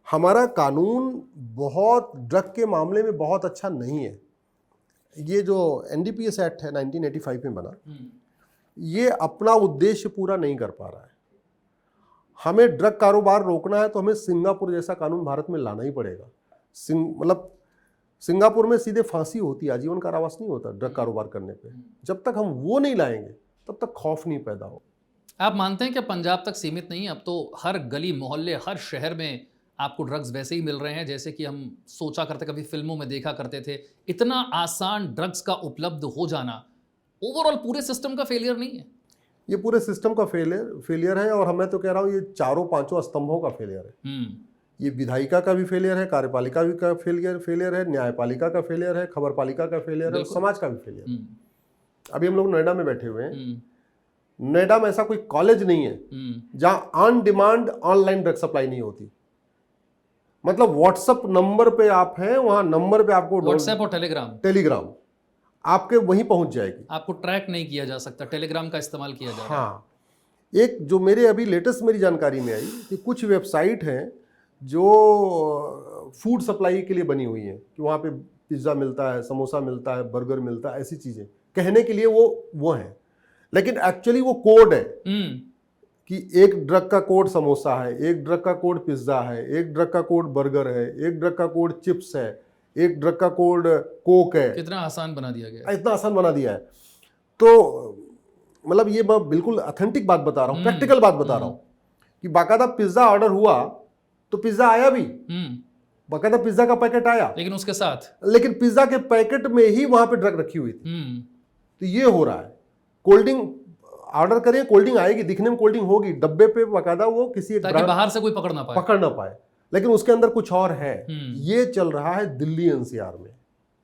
हमारा कानून बहुत ड्रग के मामले में बहुत अच्छा नहीं है। ये जो NDPS एक्ट है 1985 में बना, ये अपना उद्देश्य पूरा नहीं कर पा रहा है। हमें ड्रग कारोबार रोकना है तो हमें सिंगापुर जैसा कानून भारत में लाना ही पड़ेगा। मतलब सिंगापुर में सीधे फांसी होती है, आजीवन कारावास नहीं होता ड्रग कारोबार करने पे। जब तक हम वो नहीं लाएंगे तब तक खौफ नहीं पैदा हो। आप मानते हैं कि पंजाब तक सीमित नहीं, अब तो हर गली मोहल्ले, हर शहर में आपको ड्रग्स वैसे ही मिल रहे हैं जैसे कि हम सोचा करते, कभी फिल्मों में देखा करते थे? इतना आसान ड्रग्स का उपलब्ध हो जाना ओवरऑल पूरे सिस्टम का फेलियर नहीं है? ये पूरे सिस्टम का फेलियर है, और मैं तो कह रहा हूँ ये 4-5 स्तंभों का फेलियर है। ये विधायिका का भी फेलियर है, कार्यपालिका भी का फेलियर है, न्यायपालिका का फेलियर है, खबरपालिका का फेलियर है, और समाज का भी फेलियर है। अभी हम लोग नोएडा में बैठे हुए हैं। नोएडा में ऐसा कोई कॉलेज नहीं है जहां on demand online drug supply नहीं होती। मतलब व्हाट्सएप नंबर पे आप हैं, वहां नंबर पे आपको व्हाट्सएप और टेलीग्राम आपके वहीं पहुंच जाएगी। आपको ट्रैक नहीं किया जा सकता, टेलीग्राम का इस्तेमाल किया जा रहा है। हाँ, एक जो मेरे अभी लेटेस्ट मेरी जानकारी में आई कि कुछ वेबसाइट हैं जो फूड सप्लाई के लिए बनी हुई हैं कि वहाँ पे पिज्ज़ा मिलता है, समोसा मिलता है, बर्गर मिलता है, ऐसी चीज़ें कहने के लिए वो हैं, लेकिन एक्चुअली वो कोड है कि एक ड्रग का कोड समोसा है, एक ड्रग का कोड पिज्ज़ा है, एक ड्रग का कोड बर्गर है, एक ड्रग का कोड चिप्स है, एक ड्रग का कोड कोक है। कितना आसान बना दिया गया है। इतना आसान बना दिया है। तो मतलब ये मैं बिल्कुल ऑथेंटिक बात बता रहा हूँ, प्रैक्टिकल बात बता रहा हूँ कि बाकायदा पिज्ज़ा ऑर्डर हुआ तो पिज्ज़ा आया भी, बाकायदा पिज्ज़ा का पैकेट आया, लेकिन पिज्ज़ा के पैकेट में ही वहां पे ड्रग रखी हुई थी। तो ये हो रहा है। कोल्ड ड्रिंक ऑर्डर करें, कोल्ड ड्रिंक आएगी, दिखने में कोल्ड ड्रिंक होगी, डब्बे पे बाकायदा वो किसी एक ताकि बाहर से कोई पकड़ ना पाए, लेकिन उसके अंदर कुछ और है। ये चल रहा है दिल्ली एनसीआर में,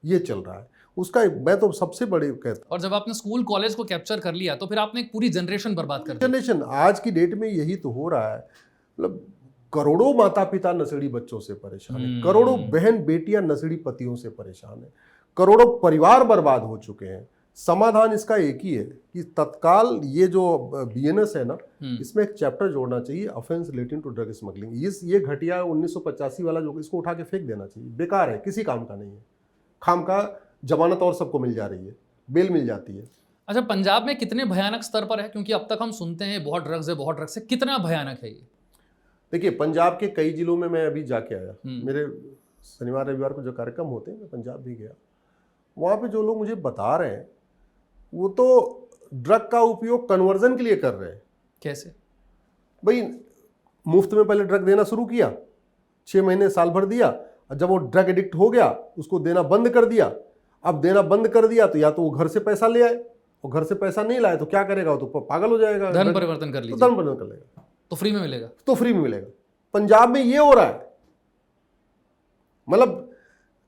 ये चल रहा है उसका। मैं तो सबसे बड़ी कहता। और जब आपने स्कूल कॉलेज को कैप्चर कर लिया तो फिर आपने एक पूरी जनरेशन बर्बाद कर दी। जनरेशन आज की डेट में यही तो हो रहा है। मतलब करोड़ों माता पिता नशेड़ी बच्चों से परेशान है, करोड़ों बहन बेटियां नशेड़ी पतियों से परेशान है, करोड़ों परिवार बर्बाद हो चुके हैं। समाधान इसका एक ही है कि तत्काल ये जो बीएनएस है ना, इसमें एक चैप्टर जोड़ना चाहिए, offence relating to drug smuggling. ये घटिया 1985 वाला जो, इसको उठा के फेंक देना चाहिए, बेकार है, किसी काम का नहीं है। खाम का जमानत और सबको मिल जा रही है, बेल मिल जाती है। अच्छा, पंजाब में कितने भयानक स्तर पर है? क्योंकि अब तक हम सुनते हैं बहुत ड्रग्स है, बहुत ड्रग्स है, कितना भयानक है ये? देखिए, पंजाब के कई जिलों में मैं अभी जाके आया, मेरे शनिवार रविवार को जो कार्यक्रम होते हैं, मैं पंजाब भी गया। वहाँ पे जो लोग मुझे बता रहे हैं वो तो ड्रग का उपयोग कन्वर्जन के लिए कर रहे हैं। कैसे भाई? मुफ्त में पहले ड्रग देना शुरू किया, 6 महीने साल भर दिया, और जब वो ड्रग एडिक्ट हो गया उसको देना बंद कर दिया। अब देना बंद कर दिया तो या तो वो घर से पैसा ले आए, और घर से पैसा नहीं लाए तो क्या करेगा? वो तो पागल हो जाएगा, धर्म परिवर्तन कर लीजिए, तो धर्म परिवर्तन कर लेगा, तो फ्री में मिलेगा, तो फ्री में मिलेगा। पंजाब में ये हो रहा है। मतलब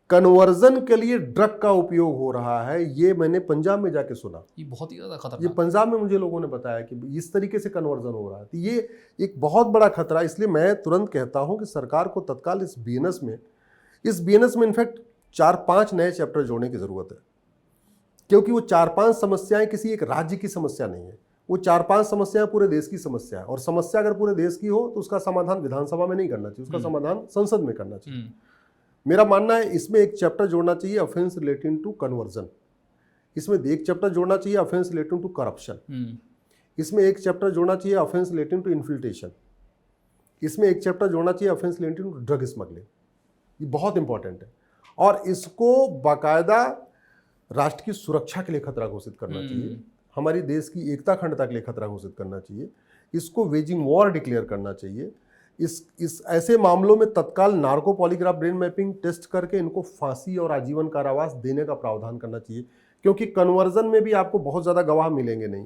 कन्वर्जन के लिए ड्रग का उपयोग हो रहा है। ये मैंने पंजाब में जाके सुना। ये बहुत ही ज्यादा खतरनाक। ये पंजाब में मुझे लोगों ने बताया कि इस तरीके से कन्वर्जन हो रहा है। तो ये एक बहुत बड़ा खतरा है। इसलिए मैं तुरंत कहता हूं कि सरकार को तत्काल इस बीएनएस में इनफैक्ट 4-5 नए चैप्टर जोड़ने की जरूरत है, क्योंकि वो 4-5 समस्याएं किसी एक राज्य की समस्या नहीं है, वो 4-5 समस्याएं पूरे देश की समस्या है। और समस्या अगर पूरे देश की हो तो उसका समाधान विधानसभा में नहीं करना चाहिए, उसका समाधान संसद में करना चाहिए। मेरा मानना है इसमें एक चैप्टर जोड़ना चाहिए ऑफेंस रिलेटिंग टू कन्वर्जन, इसमें एक चैप्टर जोड़ना चाहिए ऑफेंस रिलेटिंग टू करप्शन, इसमें एक चैप्टर जोड़ना चाहिए ऑफेंस रिलेटिंग टू इन्फिल्ट्रेशन, इसमें एक चैप्टर जोड़ना चाहिए offence relating to drug smuggling. ये बहुत इंपॉर्टेंट है और इसको बाकायदा राष्ट्र की सुरक्षा के लिए खतरा घोषित करना चाहिए, हमारी देश की एकता अखंडता के लिए खतरा घोषित करना चाहिए, इसको वेजिंग वॉर डिक्लेयर करना चाहिए। इस ऐसे मामलों में तत्काल narco polygraph brain mapping test करके इनको फांसी और आजीवन कारावास देने का प्रावधान करना चाहिए, क्योंकि कन्वर्जन में भी आपको बहुत ज़्यादा गवाह मिलेंगे नहीं,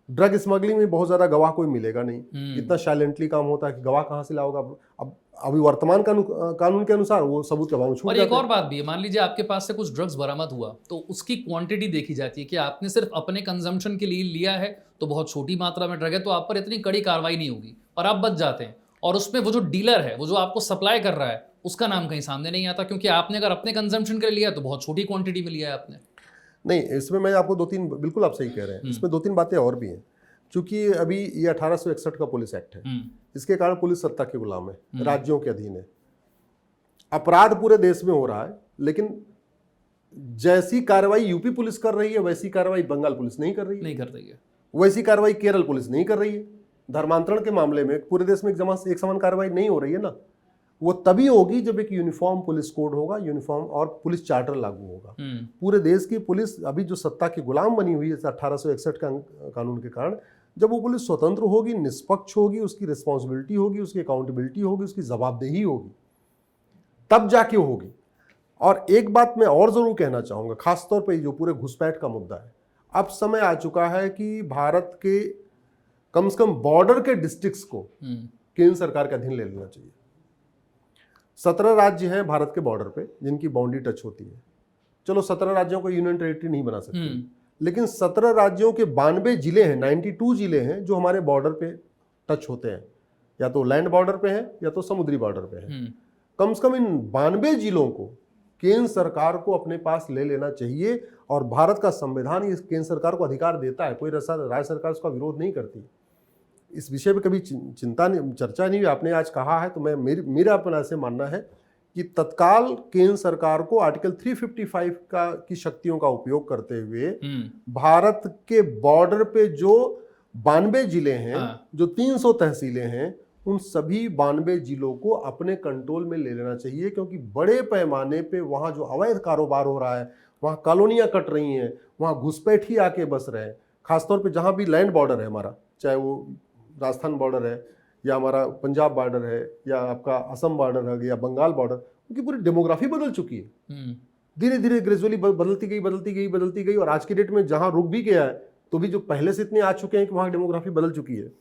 ड्रग स्मगलिंग में बहुत ज़्यादा गवाह कोई मिलेगा नहीं। इतना साइलेंटली काम होता है कि गवाह कहाँ से लाओगा? अब अभी वर्तमान कानून के अनुसार वो सबूत के अभाव में छूट जाते हैं। और एक और बात भी है, मान लीजिए आपके पास से कुछ ड्रग्स बरामद हुआ तो उसकी क्वांटिटी देखी जाती है कि आपने सिर्फ अपने कंजम्पशन के लिए लिया है तो बहुत छोटी मात्रा में ड्रग है, तो आप पर इतनी कड़ी कार्रवाई नहीं होगी और आप बच जाते हैं। और उसमें वो जो डीलर है, वो जो आपको सप्लाई कर रहा है, उसका नाम कहीं सामने नहीं आता, क्योंकि आपने अगर अपने कंजम्पशन के लिए लिया तो बहुत छोटी क्वांटिटी में लिया है आपने। नहीं, इसमें मैं आपको 2-3 बिल्कुल आप सही कह रहे हैं, इसमें 2-3 बातें और भी हैं। चूंकि अभी ये 1861 का पुलिस एक्ट है, इसके कारण पुलिस सत्ता के गुलाम है, राज्यों के अधीन है, अपराध पूरे देश में हो रहा है, लेकिन जैसी कार्रवाई यूपी पुलिस कर रही है वैसी कार्रवाई बंगाल पुलिस नहीं कर रही है, वैसी कार्रवाई केरल पुलिस नहीं कर रही है। धर्मांतरण के मामले में पूरे देश में एक समान कार्रवाई नहीं हो रही है ना, वो तभी होगी जब एक यूनिफॉर्म पुलिस कोड होगा, यूनिफॉर्म और पुलिस चार्टर लागू होगा। पूरे देश की पुलिस अभी जो सत्ता की गुलाम बनी हुई है 1861 का कानून के कारण, जब वो पुलिस स्वतंत्र होगी, निष्पक्ष होगी, उसकी रिस्पॉन्सिबिलिटी होगी, उसकी अकाउंटेबिलिटी होगी, उसकी जवाबदेही होगी, तब जाके होगी। और एक बात मैं और जरूर कहना चाहूँगा, खासतौर पर जो पूरे घुसपैठ का मुद्दा है, अब समय आ चुका है कि भारत के कम से कम बॉर्डर के डिस्ट्रिक्ट्स को केंद्र सरकार के अधीन ले लेना चाहिए। 17 राज्य हैं भारत के बॉर्डर पे जिनकी बाउंड्री टच होती है। चलो 17 राज्यों को यूनियन टेरिटरी नहीं बना सकते, लेकिन 17 राज्यों के 92 जिले हैं, 92 जिले हैं जो हमारे बॉर्डर पे टच होते हैं, या तो लैंड बॉर्डर पे हैं या तो समुद्री बॉर्डर पे हैं। कम से कम इन 92 जिलों को केंद्र सरकार को अपने पास ले लेना चाहिए। और भारत का संविधान इस केंद्र सरकार को अधिकार देता है, कोई राज्य सरकार उसका विरोध नहीं करती। इस विषय पे कभी चर्चा नहीं हुई, आपने आज कहा है, तो मैं मेरा अपना से मानना है कि तत्काल केंद्र सरकार को आर्टिकल 355 की शक्तियों का उपयोग करते हुए भारत के बॉर्डर पे जो 92 जिले हैं, जो 300 तहसीलें हैं, उन सभी 92 जिलों को अपने कंट्रोल में ले लेना चाहिए। क्योंकि बड़े पैमाने पे वहाँ जो अवैध कारोबार हो रहा है, वहाँ कॉलोनियाँ कट रही हैं, वहाँ घुसपैठी आके बस रहे हैं। खासतौर पे जहाँ भी लैंड बॉर्डर है हमारा, चाहे वो राजस्थान बॉर्डर है या हमारा पंजाब बॉर्डर है या आपका असम बॉर्डर है या बंगाल बॉर्डर, उनकी पूरी डेमोग्राफी बदल चुकी है। धीरे धीरे ग्रेजुअली बदलती गई और आज की डेट में जहाँ रुक भी गया है तो भी जो पहले से इतने आ चुके हैं कि वहाँ डेमोग्राफी बदल चुकी है।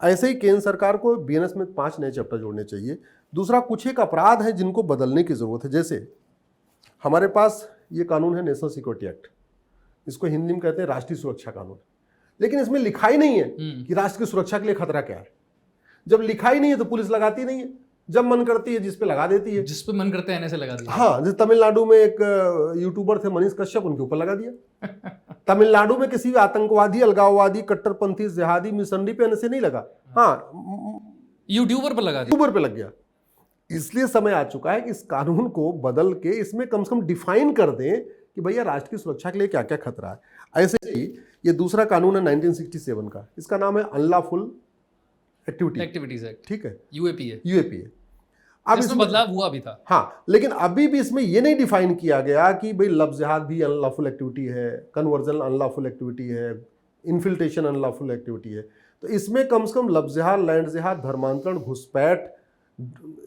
ऐसे ही केंद्र सरकार को बीएनएस में 5 नए चैप्टर जोड़ने चाहिए। दूसरा, कुछ एक अपराध है जिनको बदलने की जरूरत है। जैसे हमारे पास ये कानून है नेशनल सिक्योरिटी एक्ट, इसको हिंदी में कहते हैं राष्ट्रीय सुरक्षा कानून, लेकिन इसमें लिखा ही नहीं है कि राष्ट्र की सुरक्षा के लिए खतरा क्या है। जब लिखा ही नहीं है तो पुलिस लगाती नहीं है, जब मन करती है जिस पे लगा देती है, जिस पे मन करते हैं ऐसे लगा दिया। हाँ, जैसे तमिलनाडु में एक यूट्यूबर थे मनीष कश्यप, उनके ऊपर लगा दिया। तमिलनाडु में किसी भी आतंकवादी, अलगाववादी, कट्टरपंथी, जिहादी, मिशनरी पे ऐसे नहीं लगा, हाँ, यूट्यूबर पर लगा दिया, यूट्यूबर पे लग गया। इसलिए समय आ चुका है कि इस कानून को बदल के इसमें कम से कम डिफाइन कर दें कि भैया राष्ट्र की सुरक्षा के लिए क्या क्या खतरा है। ऐसे ही ये दूसरा कानून है 1967 का, इसका नाम है अनलॉफुल एक्टिविटीज एक्ट, ठीक है, यूएपी है। अब इसमें बदलाव हुआ भी था, हाँ, लेकिन अभी भी इसमें यह नहीं डिफाइन किया गया कि भाई लव जिहाद भी अनलॉफुल एक्टिविटी है, कन्वर्जन अनलॉफुल एक्टिविटी है, इन्फिल्ट्रेशन अनलॉफुल एक्टिविटी है। तो इसमें कम से कम लव जिहाद, लैंड जिहाद, धर्मांतरण, घुसपैठ,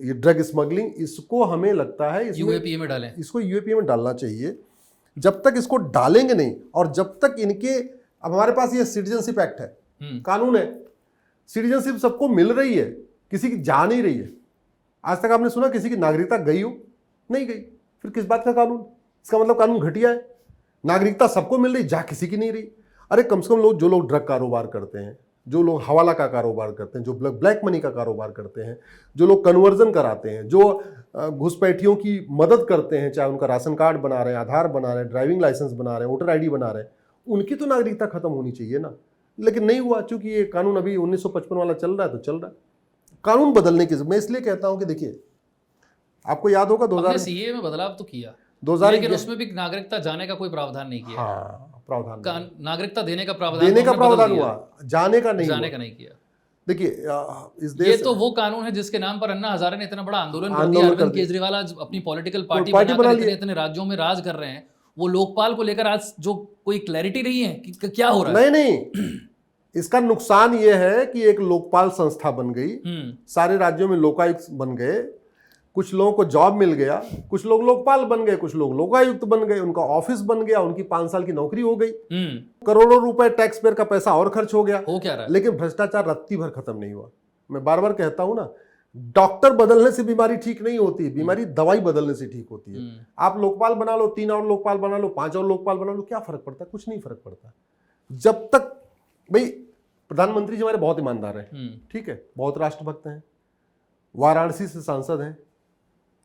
ये ड्रग स्मगलिंग, इसको हमें लगता है यूएपीए में डालें, इसको यूएपीए में डालना चाहिए। जब तक इसको डालेंगे नहीं और जब तक इनके, अब हमारे पास ये सिटीजनशिप एक्ट है, कानून है, सिटीजनशिप सबको मिल रही है, किसी की जा नहीं रही है। आज तक आपने सुना किसी की नागरिकता गई हो? नहीं गई, फिर किस बात का कानून? इसका मतलब कानून घटिया है। नागरिकता सबको मिल रही, जा किसी की नहीं रही। अरे कम से कम जो लोग ड्रग कारोबार करते हैं, जो लोग हवाला का कारोबार करते हैं, जो ब्लैक मनी का कारोबार करते हैं, जो लोग कन्वर्जन कराते हैं, जो घुसपैठियों की मदद करते हैं, चाहे उनका राशन कार्ड बना रहे हैं, आधार बना रहे हैं, ड्राइविंग लाइसेंस बना रहे हैं, वोटर आईडी बना रहे हैं, उनकी तो नागरिकता खत्म होनी चाहिए ना। लेकिन नहीं हुआ, चूंकि ये कानून अभी 1955 वाला चल रहा है तो चल रहा है। कानून बदलने की, मैं इसलिए कहता हूं कि देखिए, आपको याद होगा 2000 सीए में बदलाव तो किया 2000, लेकिन उसमें भी नागरिकता जाने का कोई प्रावधान नहीं किया। हाँ, प्रावधान, नागरिकता देने का प्रावधान हुआ, जाने का नहीं किया। देखिए इस देश, ये तो वो कानून है जिसके नाम पर अन्ना हजारे ने इतना बड़ा आंदोलन कर दिया। अरविंद केजरीवाल आज अपनी पॉलिटिकल पार्टी बनाकर इतने राज्यों में राज कर रहे हैं। वो लोकपाल को लेकर आज जो कोई क्लैरिटी नहीं है कि क्या हो रहा है। नहीं, इसका नुकसान ये है कि एक लोकपाल संस्था बन गई, सारे राज्यों में लोकायुक्त बन गए, कुछ लोगों को जॉब मिल गया, कुछ लोग लोकपाल बन गए, कुछ लोग लोकायुक्त बन गए, उनका ऑफिस बन गया, उनकी 5 साल की नौकरी हो गई, करोड़ों रुपए टैक्स पेयर का पैसा और खर्च हो गया। हो क्या रहा है? लेकिन भ्रष्टाचार रत्ती भर खत्म नहीं हुआ। मैं बार बार कहता हूं ना, डॉक्टर बदलने से बीमारी ठीक नहीं होती, बीमारी दवाई बदलने से ठीक होती है। आप लोकपाल बना लो, 3 और लोकपाल बना लो, 5 और लोकपाल बना लो, क्या फर्क पड़ता है? कुछ नहीं फर्क पड़ता। जब तक भाई प्रधानमंत्री जी हमारे बहुत ईमानदार हैं, ठीक है, बहुत राष्ट्रभक्त हैं, वाराणसी से सांसद हैं,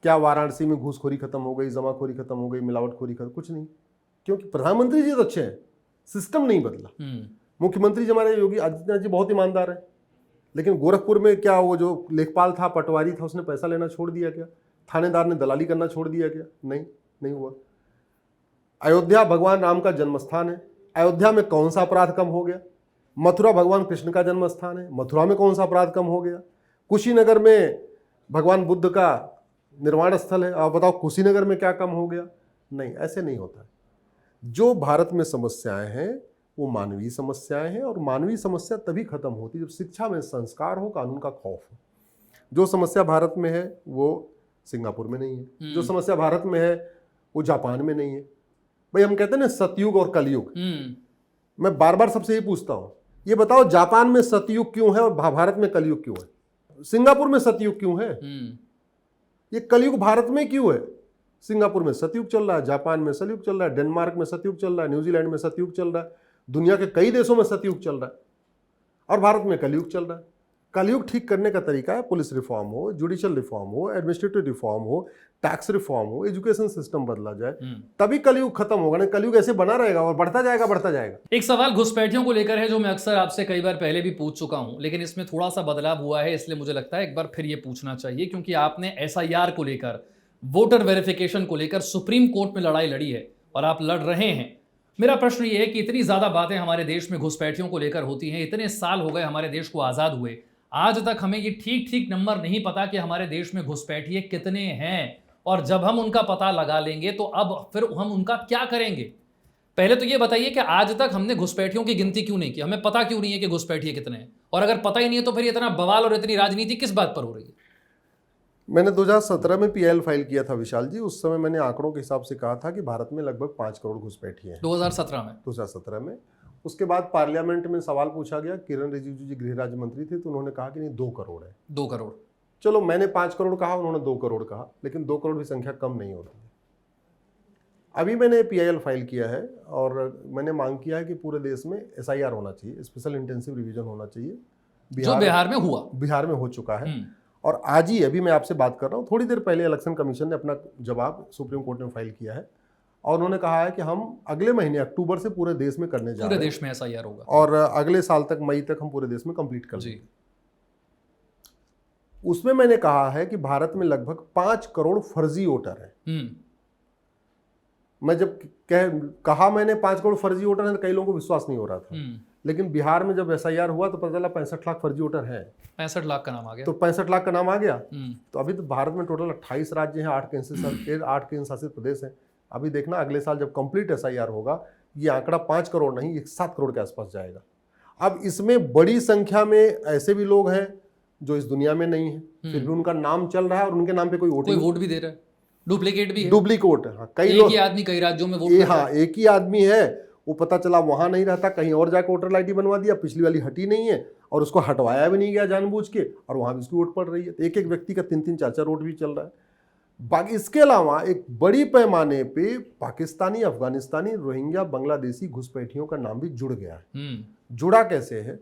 क्या वाराणसी में घूसखोरी खत्म हो गई, जमाखोरी खत्म हो गई, मिलावटखोरी खत्म? कुछ नहीं, क्योंकि प्रधानमंत्री जी तो अच्छे हैं, सिस्टम नहीं बदला। मुख्यमंत्री जी हमारे योगी आदित्यनाथ जी बहुत ईमानदार हैं, लेकिन गोरखपुर में क्या वो जो लेखपाल था, पटवारी था, उसने पैसा लेना छोड़ दिया क्या? थानेदार ने दलाली करना छोड़ दिया क्या? नहीं हुआ। अयोध्या भगवान राम का जन्म स्थान है, अयोध्या में कौन सा अपराध कम हो गया? मथुरा भगवान कृष्ण का जन्म स्थान है, मथुरा में कौन सा अपराध कम हो गया? कुशीनगर में भगवान बुद्ध का निर्वाण स्थल है, आप बताओ कुशीनगर में क्या कम हो गया? नहीं, ऐसे नहीं होता। जो भारत में समस्याएं हैं वो मानवीय समस्याएं हैं, और मानवीय समस्या तभी खत्म होती जब शिक्षा में संस्कार हो, कानून का खौफ हो। जो समस्या भारत में है वो सिंगापुर में नहीं है, जो समस्या भारत में है वो जापान में नहीं है। भाई हम कहते हैं ना सतयुग और कलयुग, मैं बार बार सबसे ये पूछता हूँ, ये बताओ जापान में सतयुग क्यों है और भारत में कलयुग क्यों है? सिंगापुर में सतयुग क्यों है? ये कलयुग भारत में क्यों है? सिंगापुर में सतयुग चल रहा है, जापान में सतयुग चल रहा है, डेनमार्क में सतयुग चल रहा है, न्यूजीलैंड में सतयुग चल रहा है, दुनिया के कई देशों में सतयुग चल रहा है, और भारत में कलयुग चल रहा है। कलयुग ठीक करने का तरीका है पुलिस रिफॉर्म हो, जुडिशियल रिफॉर्म हो, एडमिनिस्ट्रेटिव रिफॉर्म हो, टैक्स रिफॉर्म हो, एजुकेशन सिस्टम बदला जाए, तभी कलयुग खत्म होगा। नहीं कलयुग ऐसे बना रहेगा और बढ़ता जाएगा बढ़ता जाएगा। एक सवाल घुसपैठियों को लेकर है जो मैं अक्सर आपसे कई बार पहले भी पूछ चुका हूं, लेकिन इसमें थोड़ा सा बदलाव हुआ है, इसलिए मुझे लगता है एक बार फिर ये पूछना चाहिए, क्योंकि आपने SIR को लेकर, वोटर वेरिफिकेशन को लेकर सुप्रीम कोर्ट में लड़ाई लड़ी है और आप लड़ रहे हैं। मेरा प्रश्न ये है कि इतनी ज्यादा बातें हमारे देश में घुसपैठियों को लेकर होती हैं, इतने साल हो गए हमारे देश को आजाद हुए, आज तक हमें ये ठीक नंबर नहीं पता कि हमारे देश में घुसपैठिए कितने हैं, और जब हम उनका पता लगा लेंगे तो अब फिर हम उनका क्या करेंगे? पहले तो ये बताइए कि आज तक हमने घुसपैठियों की गिनती क्यों नहीं की, हमें पता क्यों नहीं है कि घुसपैठिए कितने हैं, और अगर पता ही नहीं है तो फिर इतना बवाल और इतनी राजनीति किस बात पर हो रही है? मैंने 2017 में PIL फाइल किया था विशाल जी। उस समय मैंने आंकड़ों के हिसाब से कहा था कि भारत में लगभग 5 करोड़ घुसपैठिए हैं 2017 में। उसके बाद पार्लियामेंट में सवाल पूछा गया, किरण रिजिजू जी गृह राज्य मंत्री थे, तो उन्होंने कहा कि नहीं 2 करोड़ है। 2 करोड़। चलो मैंने 5 करोड़ कहा, उन्होंने 2 करोड़ कहा, लेकिन 2 करोड़ की संख्या कम नहीं होती है। अभी मैंने PIL फाइल किया है और मैंने मांग किया है कि पूरे देश में SIR होना चाहिए, स्पेशल इंटेंसिव रिवीजन होना चाहिए। जो बिहार में हुआ, बिहार में हो चुका है। और आज ही अभी मैं आपसे बात कर रहा हूँ, थोड़ी देर पहले इलेक्शन कमीशन ने अपना जवाब सुप्रीम कोर्ट में फाइल किया है और उन्होंने कहा है कि हम अगले महीने अक्टूबर से पूरे देश में करने जा रहे हैं। पूरे देश में SIR होगा और अगले साल तक मई तक हम पूरे देश में कंप्लीट कर देंगे। उसमें मैंने कहा है कि भारत में लगभग 5 करोड़ फर्जी वोटर हैं। मैं जब कहा मैंने 5 करोड़ फर्जी वोटर हैं तो कई लोगों को विश्वास नहीं हो रहा था, लेकिन बिहार में जब SIR हुआ तो पता चला 65 लाख फर्जी वोटर हैं। 65 लाख का नाम आ गया। तो 65 लाख का नाम आ गया। तो अभी तो भारत में टोटल 28 राज्य हैं, 8 केंद्र शासित प्रदेश हैं। अभी देखना अगले साल जब कंप्लीट SIR होगा, ये आंकड़ा 5 करोड़ नहीं, ये 7 करोड़ के आसपास जाएगा। अब इसमें बड़ी संख्या में ऐसे भी लोग हैं जो इस दुनिया में नहीं है, फिर भी उनका नाम चल रहा है और उनके नाम पे कोई वोट भी दे रहा है, डुप्लीकेट भी है। डुप्लीकेट, हाँ, कई लोग, एक ही आदमी कई राज्यों में वोट, हाँ एक ही आदमी है, वो पता चला वहां नहीं रहता, कहीं और जाकर वोटर ID बनवा दिया, पिछली वाली हटी नहीं है और उसको हटवाया भी नहीं गया जानबूझ के, और वहां भी उसकी वोट पड़ रही है। तो एक एक व्यक्ति का 3-3 4-4 वोट भी चल रहा है। बाकी इसके अलावा एक बड़ी पैमाने पे पाकिस्तानी, अफगानिस्तानी, रोहिंग्या, बांग्लादेशी घुसपैठियों का नाम भी जुड़ गया है। जुड़ा कैसे है?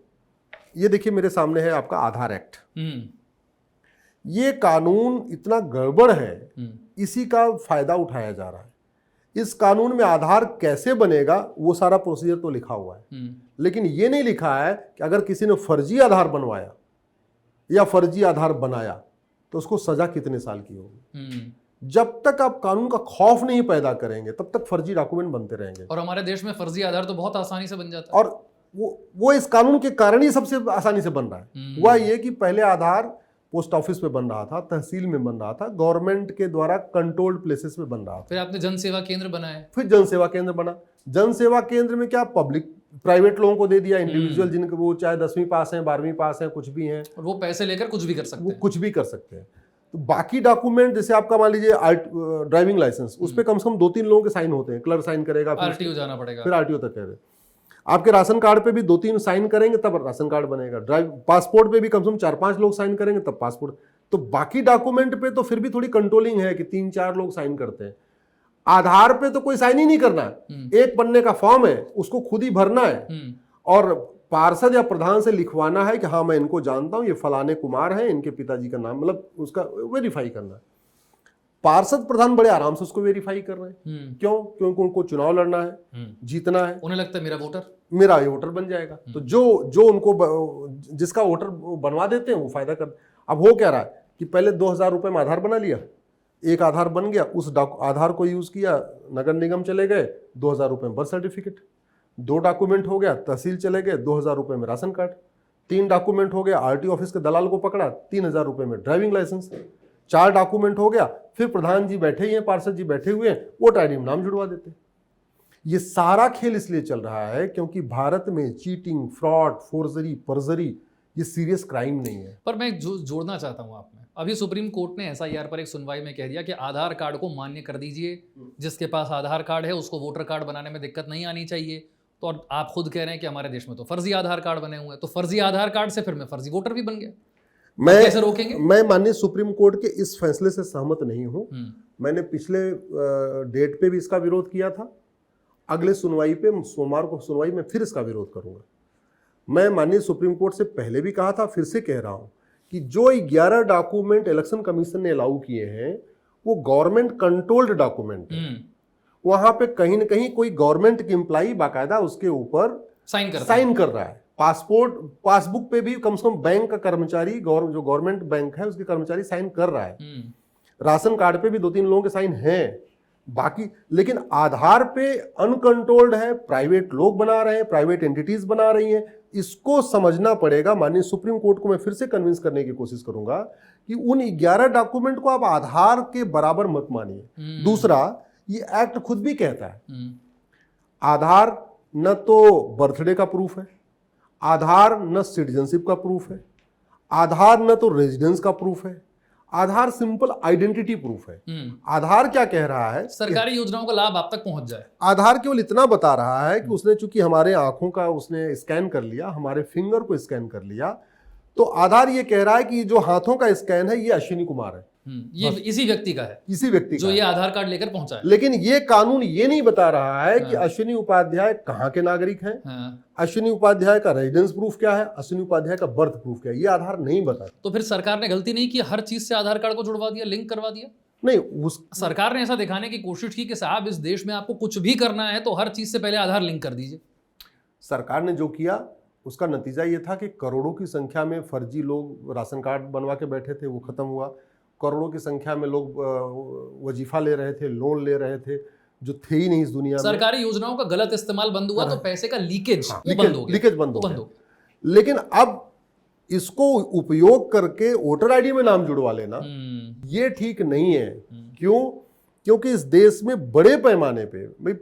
ये देखिए मेरे सामने है आपका आधार एक्ट। ये कानून इतना गड़बड़ है, इसी का फायदा उठाया जा रहा है। इस कानून में आधार कैसे बनेगा वो सारा प्रोसीजर तो लिखा हुआ है, लेकिन ये नहीं लिखा है कि अगर किसी ने फर्जी आधार बनवाया या फर्जी आधार बनाया तो उसको सजा कितने साल की होगी। जब तक आप कानून का खौफ नहीं पैदा करेंगे तब तक फर्जी डॉक्यूमेंट बनते रहेंगे। और हमारे देश में फर्जी आधार तो बहुत आसानी से बन जाता है, और वो इस कानून के कारण ही सबसे आसानी से बन रहा है। हुआ ये कि पहले आधार पोस्ट ऑफिस पे बन रहा था, तहसील में बन रहा था, गवर्नमेंट के द्वारा कंट्रोल्ड प्लेसेस में बन रहा था। फिर आपने जन सेवा केंद्र बनाया, फिर जन सेवा केंद्र बना। जन सेवा केंद्र में क्या पब्लिक प्राइवेट लोगों को दे दिया, इंडिविजुअल जिनके वो चाहे 10वीं पास हैं, 12वीं पास हैं, कुछ भी हैं, और वो पैसे लेकर कुछ भी कर सकते हैं। वो कुछ भी कर सकते हैं। तो बाकी डॉक्यूमेंट जैसे आपका मान लीजिए ड्राइविंग लाइसेंस, उस पर कम से कम 2-3 लोगों के साइन होते हैं, क्लर्क साइन करेगा, RTO जाना पड़ेगा, फिर RTO तक कह रहे। आपके राशन कार्ड पे भी 2-3 साइन करेंगे तब राशन कार्ड बनेगा। पासपोर्ट पे भी कम से कम 4-5 लोग साइन करेंगे तब पासपोर्ट। तो बाकी डॉक्यूमेंट पे तो फिर भी थोड़ी कंट्रोलिंग है कि 3-4 लोग साइन करते हैं। आधार पे तो कोई साइन ही नहीं करना है, एक पन्ने का फॉर्म है, उसको खुद ही भरना है और पार्षद या प्रधान से लिखवाना है कि हाँ मैं इनको जानता हूं, ये फलाने कुमार हैं, इनके पिताजी का नाम, मतलब उसका वेरीफाई करना है। पार्षद प्रधान बड़े आराम से उसको वेरीफाई कर रहे हैं। क्यों? क्योंकि उनको चुनाव लड़ना है, जीतना है, उन्हें लगता है मेरा ये वोटर बन जाएगा। तो जो उनको जिसका वोटर बनवा देते हैं वो फायदा कर। अब हो क्या रहा है कि पहले 2000 रुपये में आधार बना लिया, एक आधार बन गया, उस आधार को यूज किया, नगर निगम चले गए, 2000 रुपये में बर्थ सर्टिफिकेट, 2 डॉक्यूमेंट हो गया, तहसील चले गए, 2000 रुपये में राशन कार्ड, 3 डॉक्यूमेंट हो गया, RTO ऑफिस के दलाल को पकड़ा, 3000 रुपये में ड्राइविंग लाइसेंस, 4 डॉक्यूमेंट हो गया, फिर प्रधान जी बैठे ही हैं, पार्षद जी बैठे हुए हैं, वोटर ID में नाम जुड़वा देते। ये सारा खेल इसलिए चल रहा है क्योंकि भारत में चीटिंग, फ्रॉड, फोर्जरी, परजरी ये सीरियस क्राइम नहीं है। पर मैं जोड़ना चाहता हूं आप में, अभी सुप्रीम कोर्ट ने SIR पर एक सुनवाई में कह दिया कि आधार कार्ड को मान्य कर दीजिए, जिसके पास आधार कार्ड है उसको वोटर कार्ड बनाने में दिक्कत नहीं आनी चाहिए। तो आप खुद कह रहे हैं कि हमारे देश में तो फर्जी आधार कार्ड बने हुए हैं, तो फर्जी आधार कार्ड से फिर मैं फर्जी वोटर भी बन गया, मैं कैसे रोकेंगे? मैं माननीय सुप्रीम कोर्ट के इस फैसले से सहमत नहीं हूं। मैंने पिछले डेट पे भी इसका विरोध किया था, अगले सुनवाई पे सोमवार को सुनवाई में फिर इसका विरोध करूंगा। मैं माननीय सुप्रीम कोर्ट से पहले भी कहा था, फिर से कह रहा हूं कि जो 11 डॉक्यूमेंट इलेक्शन कमीशन ने अलाउ किए हैं वो गवर्नमेंट कंट्रोल्ड डॉक्यूमेंट है। वहां पे कहीं ना कहीं कोई गवर्नमेंट की एम्प्लाई बाकायदा उसके ऊपर साइन कर रहा है। पासबुक पे भी कम से कम बैंक का कर्मचारी, जो गवर्नमेंट बैंक है उसके कर्मचारी साइन कर रहा है। राशन कार्ड पे भी 2-3 लोगों के साइन हैं बाकी, लेकिन आधार पे अनकंट्रोल्ड है, प्राइवेट लोग बना रहे हैं, प्राइवेट एंटिटीज बना रही हैं। इसको समझना पड़ेगा। माननीय सुप्रीम कोर्ट को मैं फिर से कन्विंस करने की कोशिश करूंगा कि उन 11 डॉक्यूमेंट को आप आधार के बराबर मत मानिए। दूसरा, ये एक्ट खुद भी कहता है आधार न तो बर्थडे का प्रूफ है, आधार न सिटीजनशिप का प्रूफ है, आधार न तो रेजिडेंस का प्रूफ है, आधार सिंपल आइडेंटिटी प्रूफ है। आधार क्या कह रहा है? सरकारी योजनाओं का लाभ आप तक पहुंच जाए। आधार केवल इतना बता रहा है कि उसने चूंकि हमारे आंखों का उसने स्कैन कर लिया, हमारे फिंगर को स्कैन कर लिया, तो आधार ये कह रहा है कि जो हाथों का स्कैन है ये अश्विनी कुमार है, ये इसी व्यक्ति का है, इसी व्यक्ति जो ये आधार कार्ड लेकर पहुंचा है। लेकिन ये कानून ये नहीं बता रहा है कि अश्विनी उपाध्याय कहाँ के नागरिक हैं, अश्विनी उपाध्याय का रेजिडेंस प्रूफ क्या है, अश्विनी उपाध्याय का बर्थ प्रूफ क्या है, ये आधार नहीं बता। तो फिर सरकार ने गलती नहीं की, हर चीज से आधार कार्ड को जुड़वा दिया, लिंक करवा दिया? नहीं, सरकार ने ऐसा दिखाने की कोशिश की कि साहब इस देश में आपको कुछ भी करना है तो हर चीज से पहले आधार लिंक कर दीजिए। सरकार ने जो किया उसका नतीजा ये था कि करोड़ों की संख्या में फर्जी लोग राशन कार्ड बनवा के बैठे थे, वो खत्म हुआ। करोड़ों की संख्या में लोग वजीफा ले रहे थे, लोन ले रहे थे, जो थे ही नहीं इस दुनिया में। सरकारी योजनाओं का गलत इस्तेमाल बंद हुआ तो पैसे का लीकेज बंद हो गया। लेकिन अब इसको उपयोग करके वोटर आईडी में नाम जुड़वा लेना ये ठीक नहीं है। क्यों? क्योंकि इस देश में बड़े पैमाने पे भाई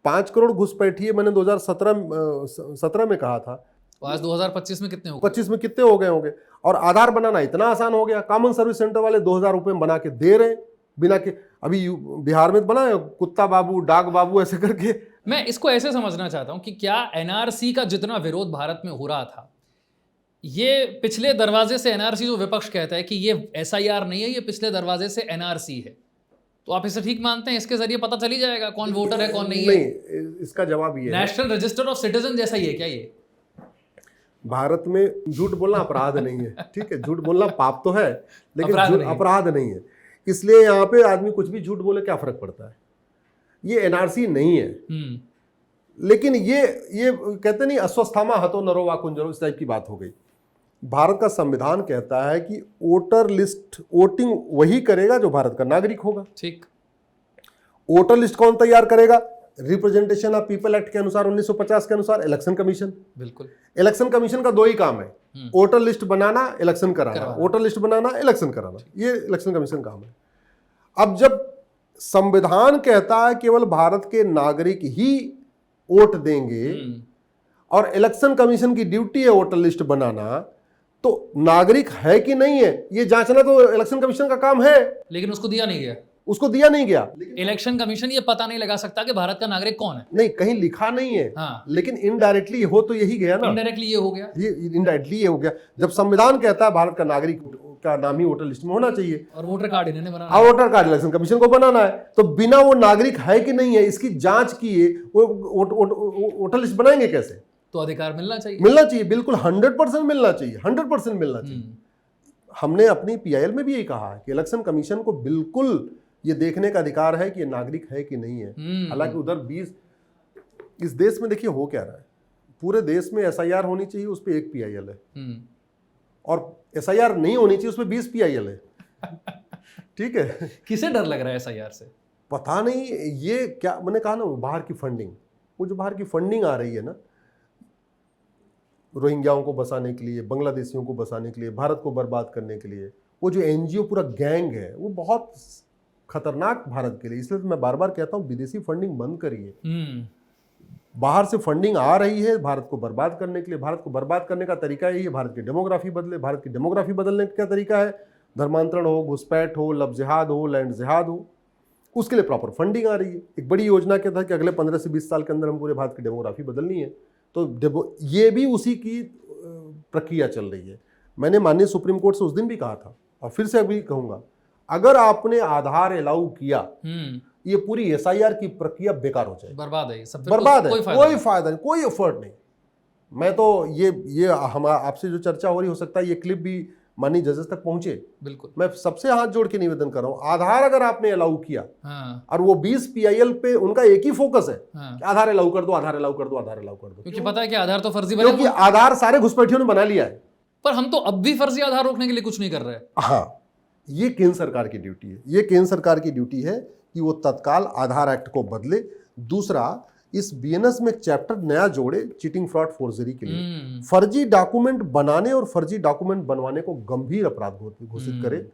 5 करोड़ घुसपैठिए मैंने 2017 में कहा था, तो आज 2025 में कितने हो गए? 25 में कितने हो गए होंगे। और आधार बनाना इतना आसान हो गया, कॉमन सर्विस सेंटर वाले 2000 रुपये में बना के दे रहे बिना के। अभी बिहार में बना है कुत्ता बाबू, डाक बाबू ऐसे करके। मैं इसको ऐसे समझना चाहता हूं कि क्या एनआरसी का जितना विरोध भारत में हो रहा था, ये पिछले दरवाजे से एनआरसी, जो विपक्ष कहता है कि ये एसआईआर नहीं है, ये पिछले दरवाजे से एनआरसी है, तो आप इसे ठीक मानते हैं? इसके जरिए पता चली जाएगा कौन वोटर है कौन नहीं है? नहीं, इसका जवाब ये नेशनल रजिस्टर ऑफ सिटीजन जैसा ही है क्या ये? भारत में झूठ बोलना अपराध नहीं है, ठीक है, झूठ बोलना पाप तो है लेकिन अपराध नहीं है। इसलिए यहाँ पे आदमी कुछ भी झूठ बोले क्या फर्क पड़ता है। ये एनआरसी नहीं है, लेकिन ये कहते नहीं अश्वस्थामा हतो नरो वा कुंजरो, इस टाइप की बात हो गई। भारत का संविधान कहता है कि वोटर लिस्ट वोटिंग वही करेगा जो भारत का नागरिक होगा। ठीक। वोटर लिस्ट कौन तैयार करेगा? रिप्रेजेंटेशन ऑफ पीपल एक्ट के अनुसार 1950 के अनुसार इलेक्शन कमीशन। बिल्कुल। इलेक्शन कमीशन का 2 ही काम है, वोटर लिस्ट बनाना, इलेक्शन कराना, वोटर लिस्ट बनाना, इलेक्शन कराना, ये इलेक्शन कमीशन काम है। अब जब संविधान कहता है केवल भारत के नागरिक ही वोट देंगे और इलेक्शन कमीशन की ड्यूटी है वोटर लिस्ट बनाना, तो नागरिक है कि नहीं है ये जांचना तो इलेक्शन कमीशन का काम है। लेकिन उसको दिया नहीं गया। इलेक्शन कमीशन ये पता नहीं लगा सकता कि भारत का नागरिक कौन है। नहीं, कहीं लिखा नहीं है। लेकिन इनडायरेक्टली हो तो यही गया ना, इनडायरेक्टली ये हो गया, ये इनडायरेक्टली ये हो गया। जब संविधान कहता है भारत का नागरिक का नाम ही वोटर लिस्ट में होना चाहिए और वोटर कार्ड इन्होंने बनाना है, वोटर कार्ड इलेक्शन कमीशन को बनाना है, तो बिना वो नागरिक है कि नहीं है इसकी जांच किए वो वोटर लिस्ट बनाएंगे कैसे? तो अधिकार मिलना चाहिए, बिल्कुल 100% मिलना चाहिए, 100% मिलना चाहिए। हमने अपनी पीआईएल में भी यही कहा है कि इलेक्शन कमीशन को बिल्कुल ये देखने का अधिकार है कि ये नागरिक है कि नहीं है। हालांकि उधर 20 इस देश में देखिए हो क्या रहा है, पूरे देश में एसआईआर होनी चाहिए, उस पर 1 पीआईएल है, और एसआईआर नहीं होनी चाहिए, उसमें 20 पीआईएल है। ठीक है। किसे डर लग रहा है एसआईआर से? पता नहीं, ये क्या मैंने कहा ना, बाहर की फंडिंग, वो जो बाहर की फंडिंग आ रही है ना, रोहिंग्याओं को बसाने के लिए, बांग्लादेशियों को बसाने के लिए, भारत को बर्बाद करने के लिए, वो जो एनजीओ पूरा गैंग है वो बहुत खतरनाक भारत के लिए। इसलिए तो मैं बार बार कहता हूँ विदेशी फंडिंग बंद करिए। बाहर से फंडिंग आ रही है भारत को बर्बाद करने के लिए। भारत को बर्बाद करने का तरीका यही है, भारत की डेमोग्राफी बदले। भारत की डेमोग्राफी बदलने का क्या तरीका है? धर्मांतरण हो, घुसपैठ हो, लब जिहाद हो, लैंड जिहाद हो, उसके लिए प्रॉपर फंडिंग आ रही है। एक बड़ी योजना के तहत कि अगले 15 से 20 साल के अंदर हम पूरे भारत की डेमोग्राफी बदलनी है, तो ये भी उसी की प्रक्रिया चल रही है। मैंने माननीय सुप्रीम कोर्ट से उस दिन भी कहा था और फिर से अभी कहूंगा, अगर आपने आधार अलाउ किया, ये पूरी एसआईआर की प्रक्रिया बेकार हो जाएगी, बर्बाद है, सब बर्बाद है, कोई फायदा नहीं, कोई एफर्ट नहीं। मैं तो ये हम आपसे जो चर्चा हो रही, हो सकता है ये क्लिप भी माननीय जजेस तक पहुंचे। बिल्कुल। मैं सबसे हाथ जोड़ के निवेदन कर रहा हूं, आधार अगर आपने अलाउ किया हाँ। और वो 20 PIL पे उनका एक ही फोकस है हाँ। कि आधार अलाउ कर दो, आधार अलाउ कर दो, आधार अलाउ कर दो, क्योंकि पता है कि आधार तो फर्जी बना क्योंकि आधार सारे घुसपैठियों ने बना लिया है। पर हम तो अब भी फर्जी आधार रोकने के लिए कुछ नहीं कर रहे। हाँ, ये केंद्र सरकार की ड्यूटी है, ये केंद्र सरकार की ड्यूटी है कि वो तत्काल आधार एक्ट को बदले। दूसरा, इस BNS में एक चैप्टर नया जोड़े चीटिंग, फ्रॉड, फोर्जरी के लिए। फर्जी डॉक्यूमेंट बनाने और फर्जी डॉक्यूमेंट बनवाने को गंभीर अपराध घोषित करे।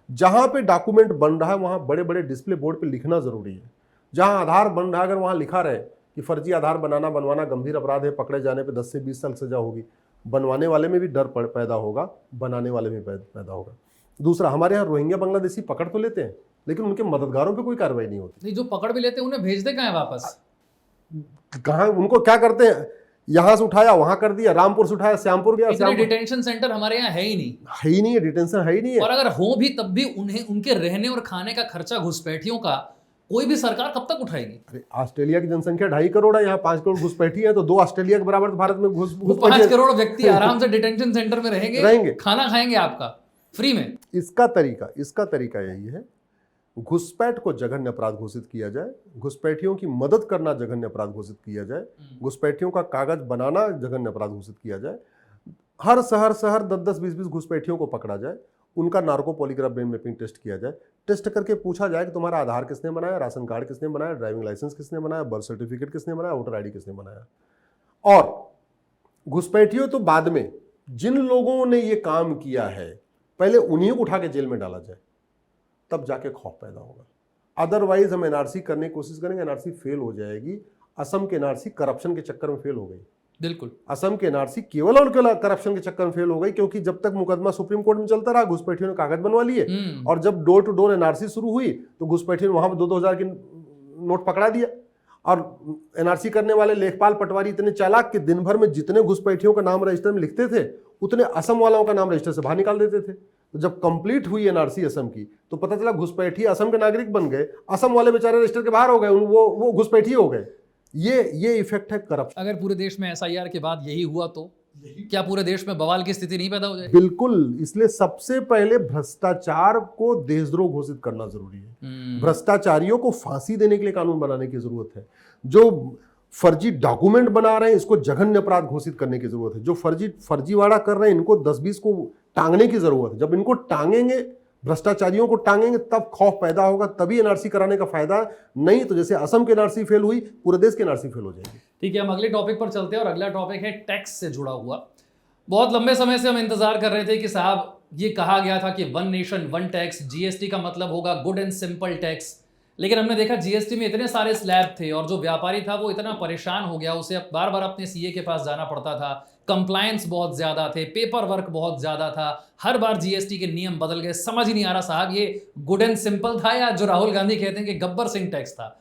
जहां पे डॉक्यूमेंट बन रहा है वहां बड़े बड़े डिस्प्ले बोर्ड पे लिखना जरूरी है। जहां आधार बन रहा है अगर वहां लिखा रहे कि फर्जी आधार बनाना बनवाना गंभीर अपराध है, पकड़े जाने पे 10 से 20 साल सजा होगी, बनवाने वाले में भी डर पैदा होगा, बनाने वाले में पैदा होगा। दूसरा, हमारे यहाँ रोहिंग्या बांग्लादेशी पकड़ तो लेते हैं लेकिन उनके मददगारों पे कोई कार्रवाई नहीं होती। नहीं, जो पकड़ भी लेते हैं उन्हें भेजते कहाँ है वापस? कहाँ, उनको क्या करते हैं, यहां से उठाया वहां कर दिया, रामपुर से उठाया श्यामपुर गया। इतने डिटेंशन सेंटर हमारे यहाँ है ही नहीं, है ही नहीं है, डिटेंशन है ही नहीं है। और अगर हो भी तब भी उन्हें उनके रहने और खाने का खर्चा घुसपैठियों का कोई भी सरकार कब तक उठाएगी? अरे ऑस्ट्रेलिया की जनसंख्या 2.5 करोड़ है, यहाँ 5 करोड़ घुसपैठी है, तो 2 ऑस्ट्रेलिया के बराबर भारत में 5 करोड़ व्यक्ति आराम से डिटेंशन सेंटर में रहेंगे, खाना खाएंगे आपका फ्री में। इसका तरीका यही है, घुसपैठ को जघन्य अपराध घोषित किया जाए, घुसपैठियों की मदद करना जघन्य अपराध घोषित किया जाए, घुसपैठियों का कागज बनाना जघन्य अपराध घोषित किया जाए, हर शहर 10-20 घुसपैठियों को पकड़ा जाए, उनका narco polygraph brain mapping test किया जाए, टेस्ट करके पूछा जाए कि तुम्हारा आधार किसने बनाया, राशन कार्ड किसने बनाया, ड्राइविंग लाइसेंस किसने बनाया, बर्थ सर्टिफिकेट किसने बनाया, वोटर ID किसने बनाया। और घुसपैठियों तो बाद में, जिन लोगों ने ये काम किया है पहले उन्हीं को उठा के जेल में डाला जाए, तब जाके खौफ पैदा होगा। अदरवाइज हम NRC करने की कोशिश करेंगे, NRC फेल हो जाएगी। असम के NRC करप्शन के चक्कर में फेल हो गई। बिल्कुल, असम के NRC केवल और केवल करप्शन के चक्कर में फेल हो गई, क्योंकि जब तक मुकदमा सुप्रीम कोर्ट में चलता रहा, घुसपैठियों ने कागज बनवा लिए, और जब डोर टू डोर NRC शुरू हुई तो घुसपैठियों ने वहां पर 2-2 हजार के नोट पकड़ा दिया। और NRC करने वाले लेखपाल पटवारी इतने चालाक कि दिन भर में जितने घुसपैठियों का नाम रजिस्टर में लिखते थे उतने असम वालों का नाम रजिस्टर से बाहर निकाल देते थे। तो जब कंप्लीट हुई NRC असम की तो पता चला घुसपैठी असम के नागरिक बन गए, असम वाले बेचारे रजिस्टर के बाहर हो गए, वो घुसपैठी हो गए। ये इफेक्ट है करप्शन। अगर पूरे देश में SIR के बाद यही हुआ तो क्या पूरे देश में बवाल की स्थिति नहीं पैदा हो जाएगी? बिल्कुल, इसलिए सबसे पहले भ्रष्टाचार को देशद्रोह घोषित करना जरूरी है। भ्रष्टाचारियों को फांसी देने के लिए कानून बनाने की जरूरत है। जो फर्जी डॉक्यूमेंट बना रहे हैं इसको जघन्य अपराध घोषित करने की जरूरत है। जो फर्जीवाड़ा कर रहे हैं इनको 10-20 को टांगने की जरूरत है। जब इनको टांगेंगे, भ्रष्टाचारियों को टांगेंगे, तब खौफ पैदा होगा, तभी NRC कराने का फायदा। नहीं तो जैसे असम के NRC फेल हुई, पूरे देश के NRC फेल हो जाएगी। ठीक है, हम अगले टॉपिक पर चलते हैं, और अगला टॉपिक है टैक्स से जुड़ा हुआ। बहुत लंबे समय से हम इंतजार कर रहे थे कि साहब ये कहा गया था कि 1 नेशन 1 टैक्स, GST का मतलब होगा गुड एंड सिंपल टैक्स, लेकिन हमने देखा GST में इतने सारे स्लैब थे और जो व्यापारी था वो इतना परेशान हो गया, उसे बार बार अपने CA के पास जाना पड़ता था, कंप्लायंस बहुत ज्यादा थे, पेपर वर्क बहुत ज्यादा था, हर बार GST के नियम बदल गए। समझ ही नहीं आ रहा साहब ये गुड एंड सिंपल था या जो राहुल गांधी कहते हैं कि गब्बर सिंह टैक्स था।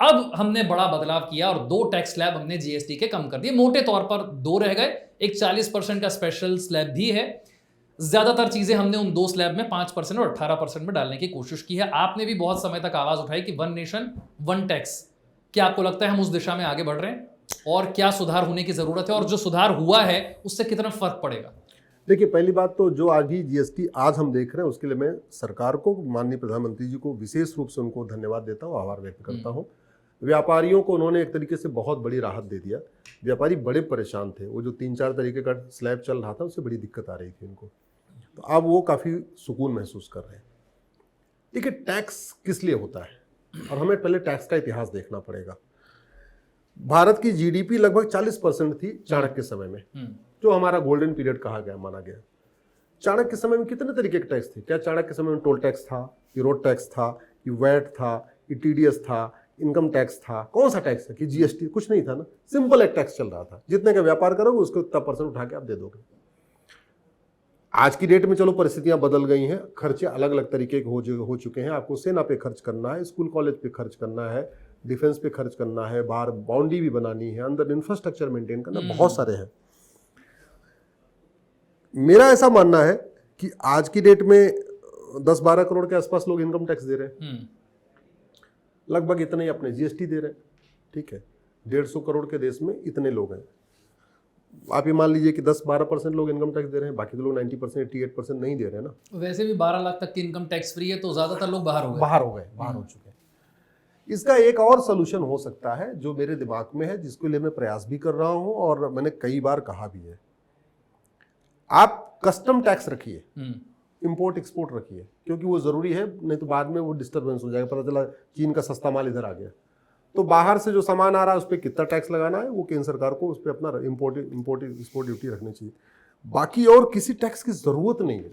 अब हमने बड़ा बदलाव किया और 2 टैक्स स्लैब हमने GST के कम कर दिए। मोटे तौर पर 2 रह गए, एक 40% का स्पेशल स्लैब भी है। ज्यादातर चीजें हमने उन 2 स्लैब में 5% और 18% में डालने की कोशिश की है। आपने भी बहुत समय तक आवाज उठाई कि 1 नेशन 1 टैक्स, क्या आपको लगता है हम उस दिशा में आगे बढ़ रहे हैं और क्या सुधार होने की जरूरत है, और जो सुधार हुआ है उससे कितना फर्क पड़ेगा? देखिए, पहली बात तो जो आज ही GST आज हम देख रहे हैं उसके लिए मैं सरकार को, माननीय प्रधानमंत्री जी को विशेष रूप से उनको धन्यवाद देता हूँ, आभार व्यक्त करता हूँ। व्यापारियों को उन्होंने एक तरीके से बहुत बड़ी राहत दे दिया। व्यापारी बड़े परेशान थे, वो जो 3-4 तरीके का स्लैब चल रहा था उससे बड़ी दिक्कत आ रही थी उनको, तो अब वो काफ़ी सुकून महसूस कर रहे हैं। देखिए, टैक्स किस लिए होता है और हमें पहले टैक्स का इतिहास देखना पड़ेगा। भारत की GDP लगभग 40% थी चाणक्य समय में, जो हमारा गोल्डन पीरियड कहा गया, माना गया। चाणक्य के समय में कितने तरीके के टैक्स थे? क्या चाणक्य के समय में टोल टैक्स था, कि रोड टैक्स था, कि वैट था, कि TDS था, इनकम टैक्स था? कौन सा टैक्स है कि GST? कुछ नहीं था ना, सिंपल एक टैक्स चल रहा था, जितने का व्यापार करोगे उसको उतना % उठा के आप दे दोगे। आज की डेट में चलो परिस्थितियां बदल गई हैं, खर्चे अलग अलग तरीके के हो चुके हैं। आपको सेना पे खर्च करना है, स्कूल कॉलेज पे खर्च करना है, डिफेंस पे खर्च करना है, बाहर बाउंड्री भी बनानी है, अंदर इंफ्रास्ट्रक्चर मेंटेन करना, बहुत सारे हैं। मेरा ऐसा मानना है कि आज की डेट में 10-12 करोड़ के आसपास लोग इनकम टैक्स दे रहे हैं, लगभग इतने ही अपने GST दे रहे हैं। ठीक है, 150 करोड़ के देश में इतने लोग हैं। आप ये मान लीजिए कि 10-12% लोग इनकम टैक्स दे रहे हैं, बाकी तो लोग 90% 88% नहीं दे रहे हैं ना। वैसे भी 12 लाख तक की इनकम टैक्स फ्री है, तो ज्यादातर लोग बाहर हो गए। बाहर हो चुके हैं। इसका एक और सोल्यूशन हो सकता है जो मेरे दिमाग में है, जिसके लिए मैं प्रयास भी कर रहा हूं और मैंने कई बार कहा भी है। आप कस्टम टैक्स रखिए, इंपोर्ट एक्सपोर्ट रखिए, क्योंकि वो जरूरी है, नहीं तो बाद में वो डिस्टर्बेंस हो जाएगा। पता चला चीन का सस्ता माल इधर आ गया, तो बाहर से जो सामान आ रहा है उस पर कितना टैक्स लगाना है, वो केंद्र सरकार को उस पर अपना इंपोर्ट एक्सपोर्ट ड्यूटी रखनी चाहिए। बाकी और किसी टैक्स की जरूरत नहीं है।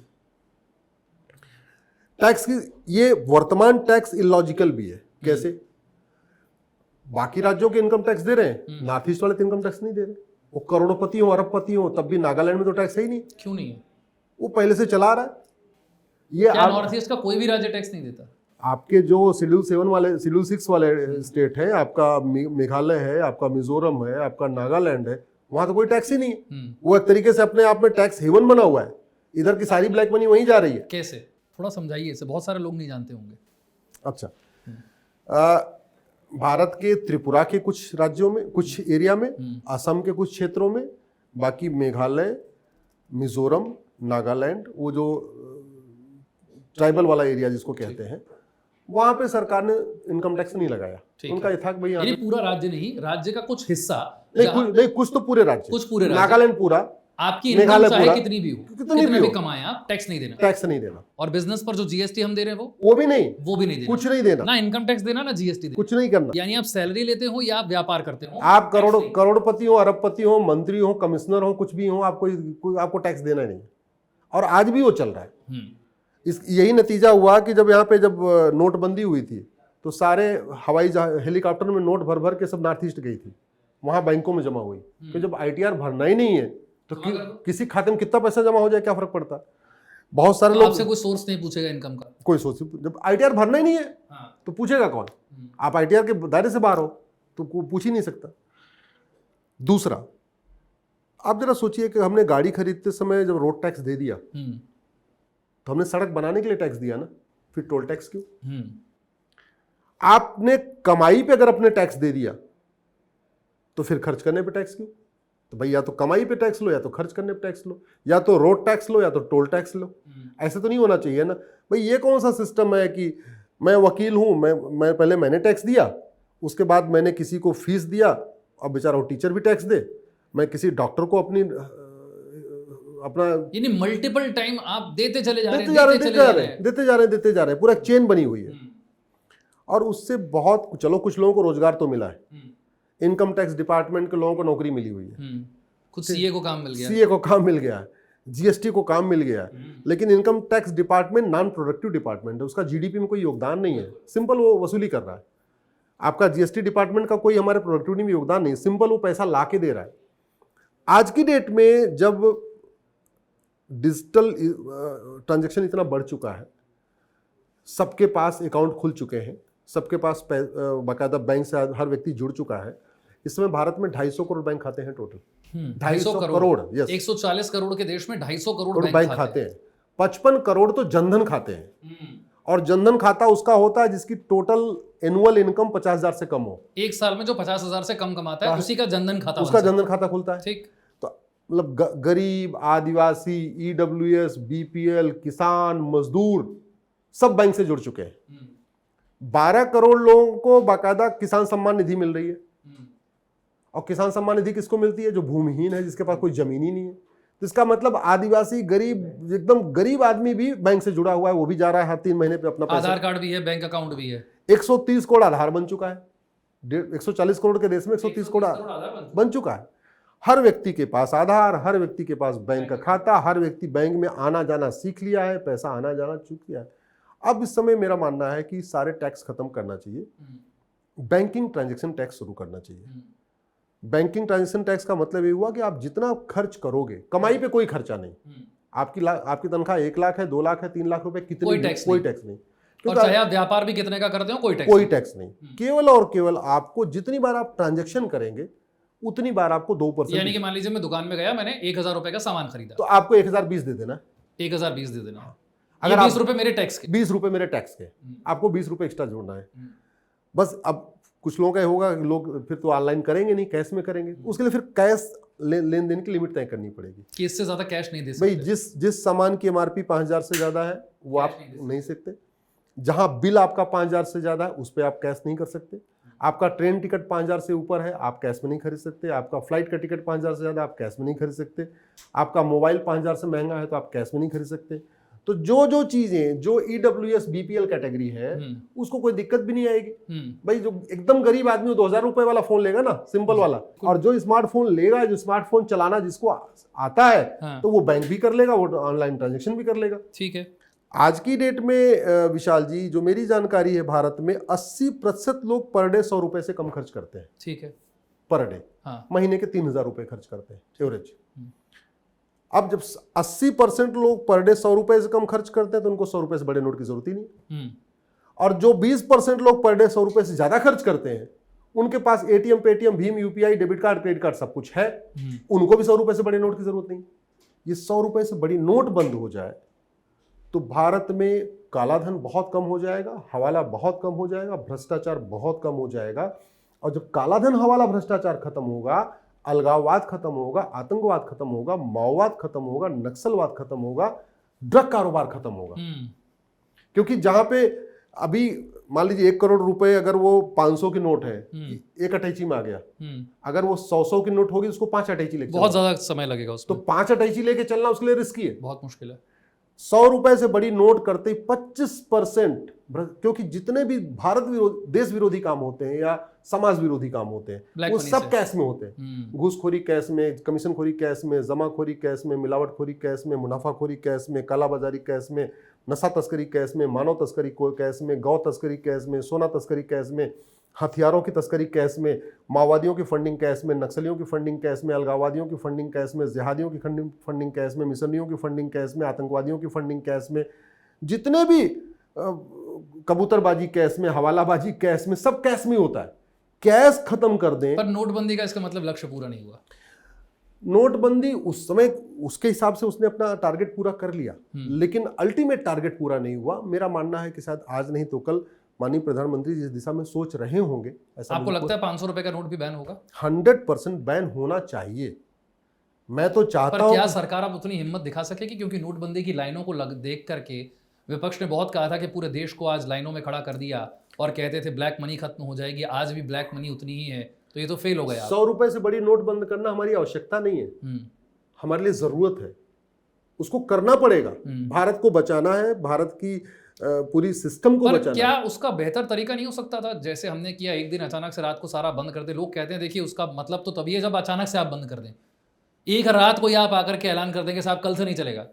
टैक्स की ये वर्तमान टैक्स इलॉजिकल भी है। कैसे? बाकी राज्यों के इनकम टैक्स दे रहे हैं, नॉर्थ ईस्ट वाले तो इनकम टैक्स नहीं दे रहे। वो करोड़पति हो, अरबपति हो, तब भी नागालैंड में तो टैक्स है ही नहीं। क्यों नहीं है? वो पहले से चला रहा है। ये क्या नॉर्थ ईस्ट का कोई भी राज्य टैक्स नहीं देता? आपके जो शेड्यूल 6 वाले स्टेट है, आपका मेघालय है, आपका मिजोरम है, आपका नागालैंड है, वहां तो कोई टैक्स ही नहीं है। वो एक तरीके से अपने आप में टैक्स हेवन बना हुआ है। इधर की सारी ब्लैक मनी वहीं जा रही है। कैसे? थोड़ा समझाइए इसे, बहुत सारे लोग नहीं जानते होंगे। अच्छा, भारत के त्रिपुरा के कुछ राज्यों में, कुछ एरिया में, असम के कुछ क्षेत्रों में, बाकी मेघालय, मिजोरम, नागालैंड, वो जो ट्राइबल वाला एरिया जिसको कहते हैं, वहां पे सरकार ने इनकम टैक्स नहीं लगाया। उनका ये था कि भाई यानी पूरा राज्य नहीं, राज्य का कुछ हिस्सा नहीं, कुछ तो पूरे राज्य, कुछ पूरे राज्य, नागालैंड पूरा, आपकी इनकम चाहे कितनी भी हो, कितने भी कमाएं आप, टैक्स नहीं देना। और बिजनेस पर जो जीएसटी हम दे रहे हैं वो भी नहीं देना, कुछ नहीं देना, ना इनकम टैक्स देना, ना जीएसटी देना, कुछ नहीं करना। यानी आप सैलरी लेते हो या आप व्यापार करते हो, आप करोड़पति हो, अरबपति हो, मंत्री हो, कमिश्नर हो, कुछ भी हो, आपको टैक्स देना नहीं। और आज भी वो चल रहा है। यही नतीजा हुआ कि जब नोटबंदी हुई थी, तो सारे हवाई हेलीकॉप्टर में नोट भर भर के सब नॉर्थ ईस्ट गई थी, वहां बैंकों में जमा हुई। तो जब आईटीआर भरना ही नहीं है तो किसी खाते में कितना पैसा जमा हो जाए, क्या फर्क पड़ता है? बहुत सारे लोग, आपसे कोई सोर्स नहीं पूछेगा इनकम का, कोई सोर्स, जब आईटीआर भरना ही नहीं है तो पूछेगा कौन? आप आईटीआर के दायरे से बाहर हो तो पूछ ही नहीं सकता। दूसरा, आप जरा सोचिए कि हमने गाड़ी खरीदते समय जब रोड टैक्स दे दिया, तो हमने सड़क बनाने के लिए टैक्स दिया ना, फिर टोल टैक्स क्यों? आपने कमाई पे अगर अपने टैक्स दे दिया तो फिर खर्च करने पे टैक्स क्यों? तो भाई या तो कमाई पे टैक्स लो, या तो खर्च करने पे टैक्स लो, या तो रोड टैक्स लो, या तो टोल टैक्स लो। ऐसे तो नहीं होना चाहिए ना भाई। ये कौन सा सिस्टम है कि मैं वकील हूं, मैं पहले मैंने टैक्स दिया, उसके बाद मैंने किसी को फीस दिया, अब बेचारा वो टीचर भी टैक्स दे, मैं किसी डॉक्टर को अपना यानी मल्टीपल टाइम आप देते चले जा रहे हैं, पूरा चेन बनी हुई है। और उससे बहुत, चलो कुछ लोगों को रोजगार तो मिला है, इनकम टैक्स डिपार्टमेंट के लोगों को नौकरी मिली हुई है, कुछ सीए को काम मिल गया है, जीएसटी को काम मिल गया है। लेकिन income tax department non productive department है, उसका जीडीपी में कोई योगदान नहीं है, सिंपल वो वसूली कर रहा है। आपका जीएसटी डिपार्टमेंट का कोई हमारे प्रोडक्टिविटी में योगदान नहीं, सिंपल वो पैसा ला के दे रहा है। आज की डेट में जब डिजिटल ट्रांजैक्शन इतना बढ़ चुका है, सबके पास अकाउंट खुल चुके हैं, सबके पास बाकायदा बैंक से हर व्यक्ति जुड़ चुका है। इस समय भारत में 250 करोड़ बैंक खाते हैं टोटल। 250 करोड़, यस। 140 करोड़ के देश में 250 करोड़ बैंक खाते हैं। 55 करोड़ तो जनधन खाते हैं, और जनधन खाता उसका होता है जिसकी टोटल एनुअल इनकम 50,000 से कम हो। एक साल में जो 50,000 से कम कमाता है उसी का जनधन खाता, उसका जनधन खाता खुलता है। ठीक, तो मतलब गरीब, आदिवासी, ईडब्ल्यूएस, बीपीएल, किसान, मजदूर सब बैंक से जुड़ चुके हैं। 12 करोड़ लोगों को बाकायदा किसान सम्मान निधि मिल रही है। और किसान सम्मान निधि किसको मिलती है? जो भूमिहीन है, जिसके पास कोई जमीन ही नहीं है। तो इसका मतलब आदिवासी, गरीब, एकदम गरीब आदमी भी बैंक से जुड़ा हुआ है, वो भी जा रहा है हर 3 महीने पे अपना पैसा। आधार कार्ड भी है, बैंक अकाउंट भी है। 130 करोड़ आधार बन चुका है। 140 करोड़ के देश में 130 करोड़ बन चुका है। हर व्यक्ति के पास आधार, हर व्यक्ति के पास बैंक का खाता, हर व्यक्ति बैंक में आना जाना सीख लिया है, पैसा आना जाना सीख लिया है। अब इस समय मेरा मानना है कि सारे टैक्स खत्म करना चाहिए, बैंकिंग ट्रांजैक्शन टैक्स शुरू करना चाहिए। बैंकिंग ट्रांजैक्शन टैक्स का मतलब ये हुआ कि आप जितना खर्च करोगे, कमाई पे कोई खर्चा नहीं, आपकी तनख्वाह 1 लाख है, 2 लाख है, 3 लाख रुपए, कितनी कोई टैक्स नहीं। और चाहे आप व्यापार भी कितने का करते हो, कोई टैक्स नहीं। केवल और केवल आपको जितनी बार आप ट्रांजैक्शन करेंगे उतनी बार आपको 2%। यानी कि मान लीजिए मैं दुकान में गया, मैंने 1,000 रुपए का सामान खरीदा, तो आपको 1,020 दे देना। 1,020 दे देना। अगर 20 रुपए मेरे टैक्स के, 20 रुपए मेरे टैक्स के, आपको 20 रुपए एक्स्ट्रा जोड़ना है बस। अब कुछ लोगों का ये होगा कि लोग फिर तो ऑनलाइन करेंगे नहीं, कैश में करेंगे। उसके लिए फिर कैश लेन देन की लिमिट तय करनी पड़ेगी कि इससे ज्यादा कैश नहीं दे भाई। सकते। जिस सामान की MRP 5,000 से ज्यादा है वो आप कैश नहीं नहीं सकते। जहां बिल आपका 5,000 से ज्यादा है उस पर आप कैश नहीं कर सकते। आपका ट्रेन टिकट 5,000 से ऊपर है आप कैश में नहीं खरीद सकते। आपका फ्लाइट का टिकट 5,000 से ज़्यादा आप कैश में नहीं खरीद सकते। आपका मोबाइल 5,000 से महंगा है तो आप कैश में नहीं खरीद सकते। तो जो चीज़ें जो EWS BPL कैटेगरी है उसको कोई दिक्कत भी नहीं आएगी भाई। जो एकदम गरीब आदमी हो 2,000 रुपए वाला फोन लेगा ना, सिंपल वाला, और जो स्मार्टफोन लेगा, जो स्मार्टफोन चलाना जिसको आता है तो वो बैंक भी कर लेगा, वो ऑनलाइन ट्रांजेक्शन भी कर लेगा। ठीक है। आज की डेट में विशाल जी, जो मेरी जानकारी है, भारत में 80% लोग पर डे 100 रुपए से कम खर्च करते हैं। ठीक है। Per day. हाँ। महीने के 3,000 रुपए खर्च करते हैं एवरेज। अब जब 80% लोग पर डे 100 रुपए से कम खर्च करते हैं तो उनको 100 रुपए से बड़े नोट की जरूरत ही नहीं। और जो 20% लोग पर डे 100 रुपए से ज्यादा खर्च करते हैं उनके पास ATM, Paytm, Bhim, UPI, debit card, credit card सब कुछ है, उनको भी 100 रुपए से बड़े नोट की जरूरत नहीं। ये 100 रुपए से बड़ी नोट बंद हो जाए तो भारत में काला धन बहुत कम हो जाएगा, हवाला बहुत कम हो जाएगा, भ्रष्टाचार बहुत कम हो जाएगा। और जब काला धन, हवाला, भ्रष्टाचार खत्म होगा, अलगाववाद खत्म होगा, आतंकवाद खत्म होगा, माओवाद खत्म होगा, नक्सलवाद खत्म होगा, ड्रग कारोबार खत्म होगा। क्योंकि जहां पे अभी मान लीजिए 1 करोड़ रुपए अगर वो 500 की नोट है, एक अटैची में आ गया, अगर वो 100 की नोट होगी उसको 5 अटैची लेके बहुत ज्यादा समय लगेगा उसको। तो 5 अटैची लेके चलना उसके लिए रिस्की है, बहुत मुश्किल है। 100 रुपए से बड़ी नोट करते ही 25%, क्योंकि जितने भी भारत विरोधी, देश विरोधी काम होते हैं या समाज विरोधी काम होते हैं वो सब कैश में होते हैं। घूसखोरी कैश में, कमीशनखोरी कैश में, जमाखोरी कैश में, मिलावटखोरी कैश में, मुनाफाखोरी कैश में, कालाबाजारी कैश में, नशा तस्करी कैश में, मानव तस्करी कैश में, गौ तस्करी कैश में, सोना तस्करी कैश में, हथियारों की तस्करी कैश में, माओवादियों की फंडिंग कैश में, नक्सलियों की फंडिंग कैश में, अलगाववादियों की फंडिंग कैश में, जिहादियों की फंडिंग कैश में, मिशनरियों की फंडिंग कैश में, आतंकवादियों की फंडिंग कैश में, जितने भी कबूतरबाजी कैश में, हवालाबाजी कैश में, सब कैश में होता है। कैश खत्म कर दें। पर नोटबंदी का इसका मतलब लक्ष्य पूरा नहीं हुआ। नोटबंदी उस समय उसके हिसाब से उसने अपना टारगेट पूरा कर लिया, लेकिन अल्टीमेट टारगेट पूरा नहीं हुआ। मेरा मानना है कि शायद आज नहीं तो कल माननीय प्रधानमंत्री जिस दिशा में सोच रहे होंगे, ऐसा आपको लगता है 500 रुपए का नोट भी बैन होगा? 100% बैन होना चाहिए। मैं तो चाहता हूं। पर क्या सरकार अब उतनी हिम्मत दिखा सकेगी? क्योंकि नोटबंदी की लाइनों को देख करके विपक्ष ने बहुत कहा था कि पूरे देश को आज लाइनों में खड़ा कर दिया और कहते थे ब्लैक मनी खत्म हो जाएगी। आज भी ब्लैक मनी उतनी ही है, तो ये तो फेल हो गया। 100 रुपए से बड़ी नोट बंद करना हमारी आवश्यकता नहीं है, हमारे लिए जरूरत है, उसको करना पड़ेगा। भारत को बचाना है, भारत की पूरी सिस्टम को बचाना। क्या उसका बेहतर तरीका नहीं हो सकता था जैसे हमने किया, एक दिन अचानक से रात को सारा बंद कर दे? लोग कहते हैं देखिए उसका मतलब तो तभी है जब अचानक से आप बंद कर दें। एक रात को ही आप आकर के ऐलान कर देंगे साहब कल से नहीं चलेगा।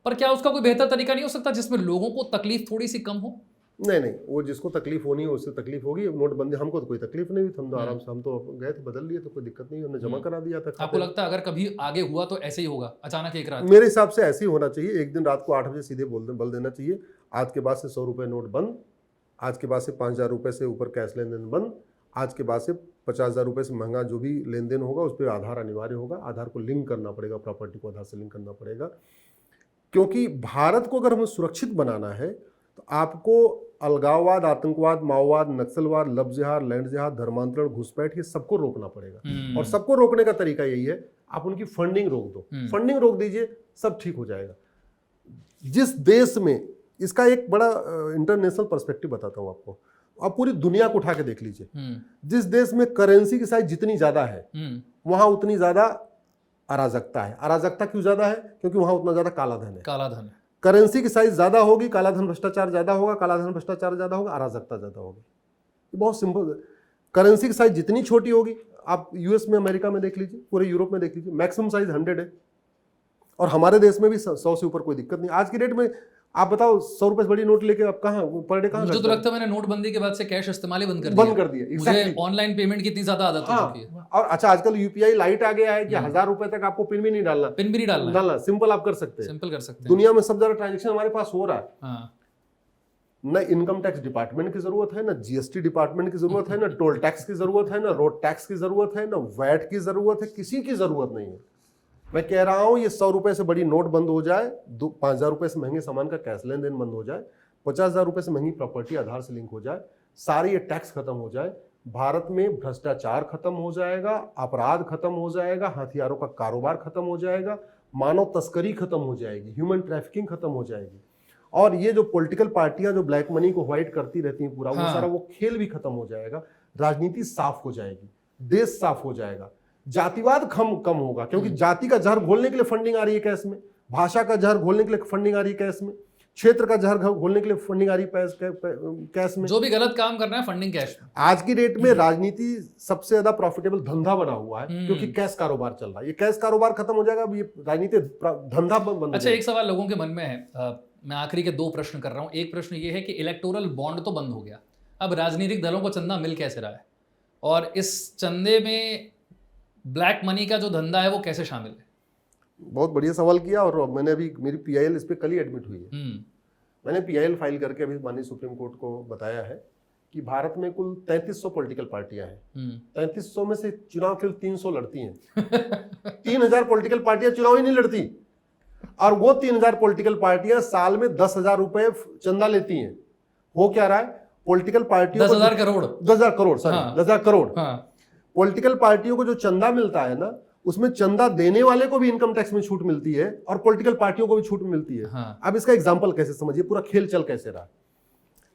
पर क्या उसका कोई बेहतर तरीका नहीं हो सकता जिसमें लोगों को तकलीफ थोड़ी सी कम हो? नहीं, वो जिसको तकलीफ होनी है उससे तकलीफ होगी। नोटबंदी हमको तो कोई तकलीफ नहीं हुई, हम तो आराम से, हम तो गए थे बदल लिए, तो कोई दिक्कत नहीं, हमने जमा करा दिया था। आपको लगता है अगर कभी आगे हुआ तो ऐसे ही होगा अचानक एक रात? मेरे हिसाब से ऐसे ही होना चाहिए। एक दिन रात को 8 बजे सीधे बोल देना चाहिए आज के बाद से 100 रुपए नोट बंद, आज के बाद से 5,000 रुपए से ऊपर कैश लेन देन बंद, आज के बाद से 50,000 रुपए से महंगा जो भी लेन देन होगा उस पर आधार अनिवार्य होगा। आधार को लिंक करना पड़ेगा, प्रॉपर्टी को आधार से लिंक करना पड़ेगा। क्योंकि भारत को अगर हमें सुरक्षित बनाना है तो आपको अलगाववाद, आतंकवाद, माओवाद, नक्सलवाद, लब जिहाद, लैंड जिहाद, धर्मांतरण, घुसपैठ, ये सबको रोकना पड़ेगा। और सबको रोकने का तरीका यही है, आप उनकी फंडिंग रोक दो। फंडिंग रोक दीजिए, सब ठीक हो जाएगा। जिस देश में, इसका एक बड़ा इंटरनेशनल पर्सपेक्टिव बताता हूं आपको, आप पूरी दुनिया को उठा के देख लीजिए। जिस देश में करेंसी की साइज जितनी ज्यादा है वहां उतनी ज्यादा अराजकता है। अराजकता क्यों ज्यादा है? क्योंकि वहां उतना ज्यादा काला धन है। काला धन है। करेंसी की साइज ज्यादा होगी, काला धन भ्रष्टाचार ज्यादा होगा, काला धन भ्रष्टाचार ज्यादा होगा, अराजकता ज्यादा होगी। ये बहुत सिंपल। करेंसी की साइज जितनी छोटी होगी, आप यूएस में, अमेरिका में देख लीजिए, पूरे यूरोप में देख लीजिए, मैक्सिमम साइज 100 है। और हमारे देश में भी 100 से ऊपर कोई दिक्कत नहीं। आज की डेट में आप बताओ 100 रुपए से बड़ी नोट लेके आप कहाँ पर डे कहाँ? मुझे तो लगता है मैंने नोटबंदी के बाद से कैश इस्तेमाल ही बंद कर दिया। मुझे ऑनलाइन पेमेंट की इतनी ज्यादा आदत हो चुकी है। और अच्छा, आजकल यूपीआई लाइट आ गया है कि 1,000 रुपए तक आपको पिन भी नहीं डालना, सिंपल आप कर सकते हैं। सिंपल कर सकते हैं। दुनिया में सब ज्यादा ट्रांजेक्शन हमारे पास हो रहा है। हाँ। न इनकम टैक्स डिपार्टमेंट की जरूरत है, न जीएसटी डिपार्टमेंट की जरूरत है, न टोल टैक्स की जरूरत है, न रोड टैक्स की जरूरत है, न वैट की जरूरत है, किसी की जरूरत नहीं है। मैं कह रहा हूं ये 100 रुपए से बड़ी नोट बंद हो जाए, 5,000 रुपए से महंगे सामान का कैश लेन देन बंद हो जाए, 50,000 रुपए से महंगी प्रॉपर्टी आधार से लिंक हो जाए, सारे ये टैक्स खत्म हो जाए, भारत में भ्रष्टाचार खत्म हो जाएगा, अपराध खत्म हो जाएगा, हथियारों का कारोबार खत्म हो जाएगा, मानव तस्करी खत्म हो जाएगी, ह्यूमन ट्रैफिकिंग खत्म हो जाएगी, और ये जो पॉलिटिकल पार्टियां जो ब्लैक मनी को व्हाइट करती रहती हैं पूरा, वो सारा वो खेल भी खत्म हो जाएगा, राजनीति साफ हो जाएगी, देश साफ हो जाएगा, जातिवाद कम होगा, क्योंकि जाति का जहर घोलने के लिए फंडिंग आ रही है कैश में, भाषा का जहर घोलने के लिए फंडिंग आ रही है कैश में, क्षेत्र का जहर घोलने के लिए फंडिंग आ रही है कैश में। जो भी गलत काम करना है फंडिंग कैश में। आज की डेट में राजनीति सबसे ज्यादा प्रॉफिटेबल धंधा बना हुआ है, क्योंकि कैश कारोबार चल रहा है। ये कैश कारोबार खत्म हो जाएगा, अब ये राजनीति धंधा बंद। अच्छा, एक सवाल लोगों के मन में है, मैं आखिरी के 2 प्रश्न कर रहा हूं। एक प्रश्न ये है कि इलेक्टोरल बॉन्ड तो बंद हो गया, अब राजनीतिक दलों को चंदा मिल कैसे रहा है, और इस चंदे में ब्लैक मनी का जो धंधा है वो कैसे शामिल है? बहुत बढ़िया सवाल किया, और मैंने अभी मेरी PIL इस पे कल ही एडमिट हुई है। मैंने PIL फाइल करके अभी माननीय सुप्रीम कोर्ट को बताया है कि भारत में कुल 3300 पॉलिटिकल पार्टियां हैं। 3300 में से चुनाव केवल 300 लड़ती हैं। 3000 पॉलिटिकल पार्टियां चुनाव ही नहीं लड़ती, और वो 3000 पॉलिटिकल पार्टियां साल में 10,000 रुपए चंदा लेती हैं। हो क्या रहा है, पॉलिटिकल पार्टियों 10,000 करोड़ 10,000 करोड़ सॉरी 10,000 करोड़ हाँ। पॉलिटिकल पार्टियों को जो चंदा मिलता है ना, उसमें चंदा देने वाले को भी इनकम टैक्स में छूट मिलती है और पॉलिटिकल पार्टियों को भी छूट मिलती है। हाँ। अब इसका एग्जांपल कैसे समझिए, पूरा खेल चल कैसे रहा।